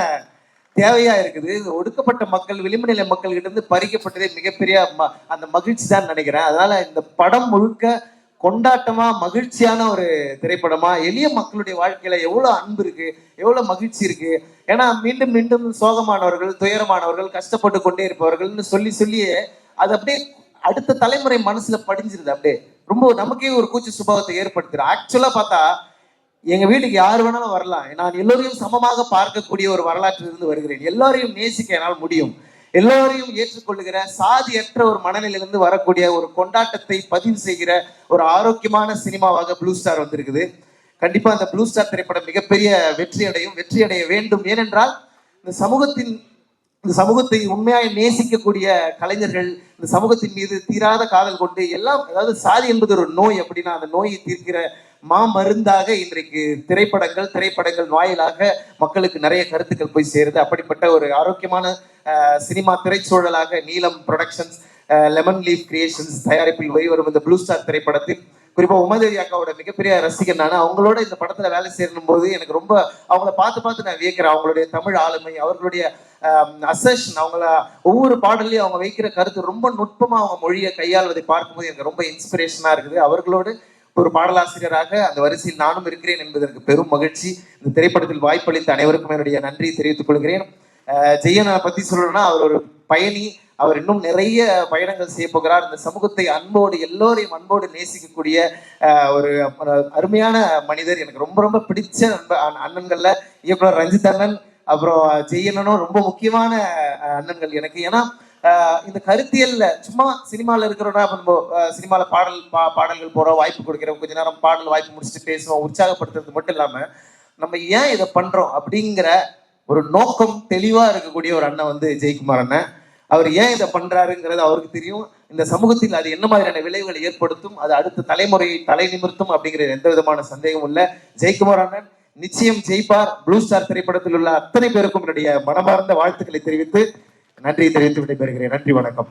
தேவையா இருக்குது. ஒடுக்கப்பட்ட மக்கள், விளிம்பு நிலை மக்கள் கிட்ட இருந்து பறிக்கப்பட்டதே மிகப்பெரிய அந்த மகிழ்ச்சி தான் நினைக்கிறேன். அதனால இந்த படம் முழுக்க கொண்டாட்டமா மகிழ்ச்சியான ஒரு திரைப்படமா, எளிய மக்களுடைய வாழ்க்கையில எவ்வளவு அன்பு இருக்கு, எவ்வளவு மகிழ்ச்சி இருக்கு. ஏன்னா மீண்டும் மீண்டும் சோகமானவர்கள், துயரமானவர்கள், கஷ்டப்பட்டு கொண்டே இருப்பவர்கள்னு சொல்லியே அது அப்படியே அடுத்த தலைமுறை மனசுல படிஞ்சிருது. அப்படியே ரொம்ப நமக்கே ஒரு கூச்ச சுபாவத்தை ஏற்படுத்துது. ஆக்சுவலா பார்த்தா எங்க வீட்டுக்கு யாரு வேணாலும் வரலாம். நான் எல்லோரையும் சமமாக பார்க்கக்கூடிய ஒரு வரலாற்றிலிருந்து வருகிறேன். எல்லாரையும் நேசிக்க என்னால் முடியும். எல்லோரையும் ஏற்றுக்கொள்ளுகிற சாதியற்ற ஒரு மனநிலையிலிருந்து வரக்கூடிய ஒரு கொண்டாட்டத்தை பதிவு செய்கிற ஒரு ஆரோக்கியமான சினிமாவாக ப்ளூ ஸ்டார் வந்திருக்குது. கண்டிப்பா அந்த ப்ளூ ஸ்டார் திரைப்படம் மிகப்பெரிய வெற்றி அடைய வேண்டும். ஏனென்றால் இந்த சமூகத்தை உண்மையாய் நேசிக்கக்கூடிய கலைஞர்கள், இந்த சமூகத்தின் மீது தீராத காதல் கொண்டு எல்லாம், அதாவது சாதி என்பது ஒரு நோய் அப்படின்னா அந்த நோயை தீர்க்கிற மாமருந்தாக இன்றைக்கு திரைப்படங்கள் வாயிலாக மக்களுக்கு நிறைய கருத்துக்கள் போய் சேருது. அப்படிப்பட்ட ஒரு ஆரோக்கியமான சினிமா திரைச்சூழலாக நீலம் ப்ரொடக்ஷன்ஸ், லெமன் லீஃப் கிரியேஷன்ஸ் தயாரிப்பில் வெளிவரும் இந்த ப்ளூ ஸ்டார் திரைப்படத்தில் குறிப்பாக உமாதேவி அக்காவோட மிகப்பெரிய ரசிகன் நான். அவங்களோட இந்த படத்துல வேலை சேரும் போது எனக்கு ரொம்ப அவங்கள பார்த்து நான் வியக்கிறேன். அவங்களுடைய தமிழ் ஆளுமை, அவர்களுடைய அசர்ஷன், அவங்கள ஒவ்வொரு பாடலையும் அவங்க வைக்கிற கருத்து ரொம்ப நுட்பமா அவங்க மொழியை கையாள்வதை பார்க்கும்போது எனக்கு ரொம்ப இன்ஸ்பிரேஷனா இருக்குது. அவர்களோடு ஒரு பாடலாசிரியராக அந்த வரிசையில் நானும் இருக்கிறேன் என்பதற்கு பெரும் மகிழ்ச்சி. இந்த திரைப்படத்தில் வாய்ப்பளித்த அனைவருக்கும் என்னுடைய நன்றி தெரிவித்துக் கொள்கிறேன். ஜெயனை பத்தி சொல்லணும்னா அவர் ஒரு பயணி. அவர் இன்னும் நிறைய பயணங்கள் செய்ய போகிறார். இந்த சமூகத்தை எல்லோரையும் அன்போடு நேசிக்கக்கூடிய ஒரு அருமையான மனிதர். எனக்கு ரொம்ப ரொம்ப பிடிச்ச அண்ணன்கள்ல இயக்குனர் ரஞ்சித் அண்ணன், அப்புறம் ஜெயனும் ரொம்ப முக்கியமான அண்ணன்கள் எனக்கு. ஏன்னா இந்த கருத்தியல்ல சும்மா சினிமாவில் இருக்கிறோம்னா நம்ம சினிமாவில் பாடல்கள் போறோம், வாய்ப்பு கொடுக்கிறோம், கொஞ்ச நேரம் பாடல் வாய்ப்பு முடிச்சுட்டு பேசுவோம், உற்சாகப்படுத்துறது மட்டும் இல்லாம நம்ம ஏன் இதை பண்றோம் அப்படிங்கிற ஒரு நோக்கம் தெளிவா இருக்கக்கூடிய ஒரு அண்ணன் வந்து ஜெயக்குமார் அண்ணன். அவர் ஏன் இதை பண்றாருங்கிறது அவருக்கு தெரியும். இந்த சமூகத்தில் அது என்ன மாதிரியான விளைவுகளை ஏற்படுத்தும், அது அடுத்த தலைமுறையை தலை நிமிர்த்தும் அப்படிங்கிறது எந்த விதமான சந்தேகமும் இல்லை. ஜெயக்குமார் அண்ணன் நிச்சயம் ஜெயிப்பார். ப்ளூ ஸ்டார் திரைப்படத்தில் உள்ள அத்தனை பேருக்கும் என்னுடைய மனமார்ந்த வாழ்த்துக்களை தெரிவித்து நன்றி தெரிவித்து விடைபெறுகிறேன். நன்றி, வணக்கம்.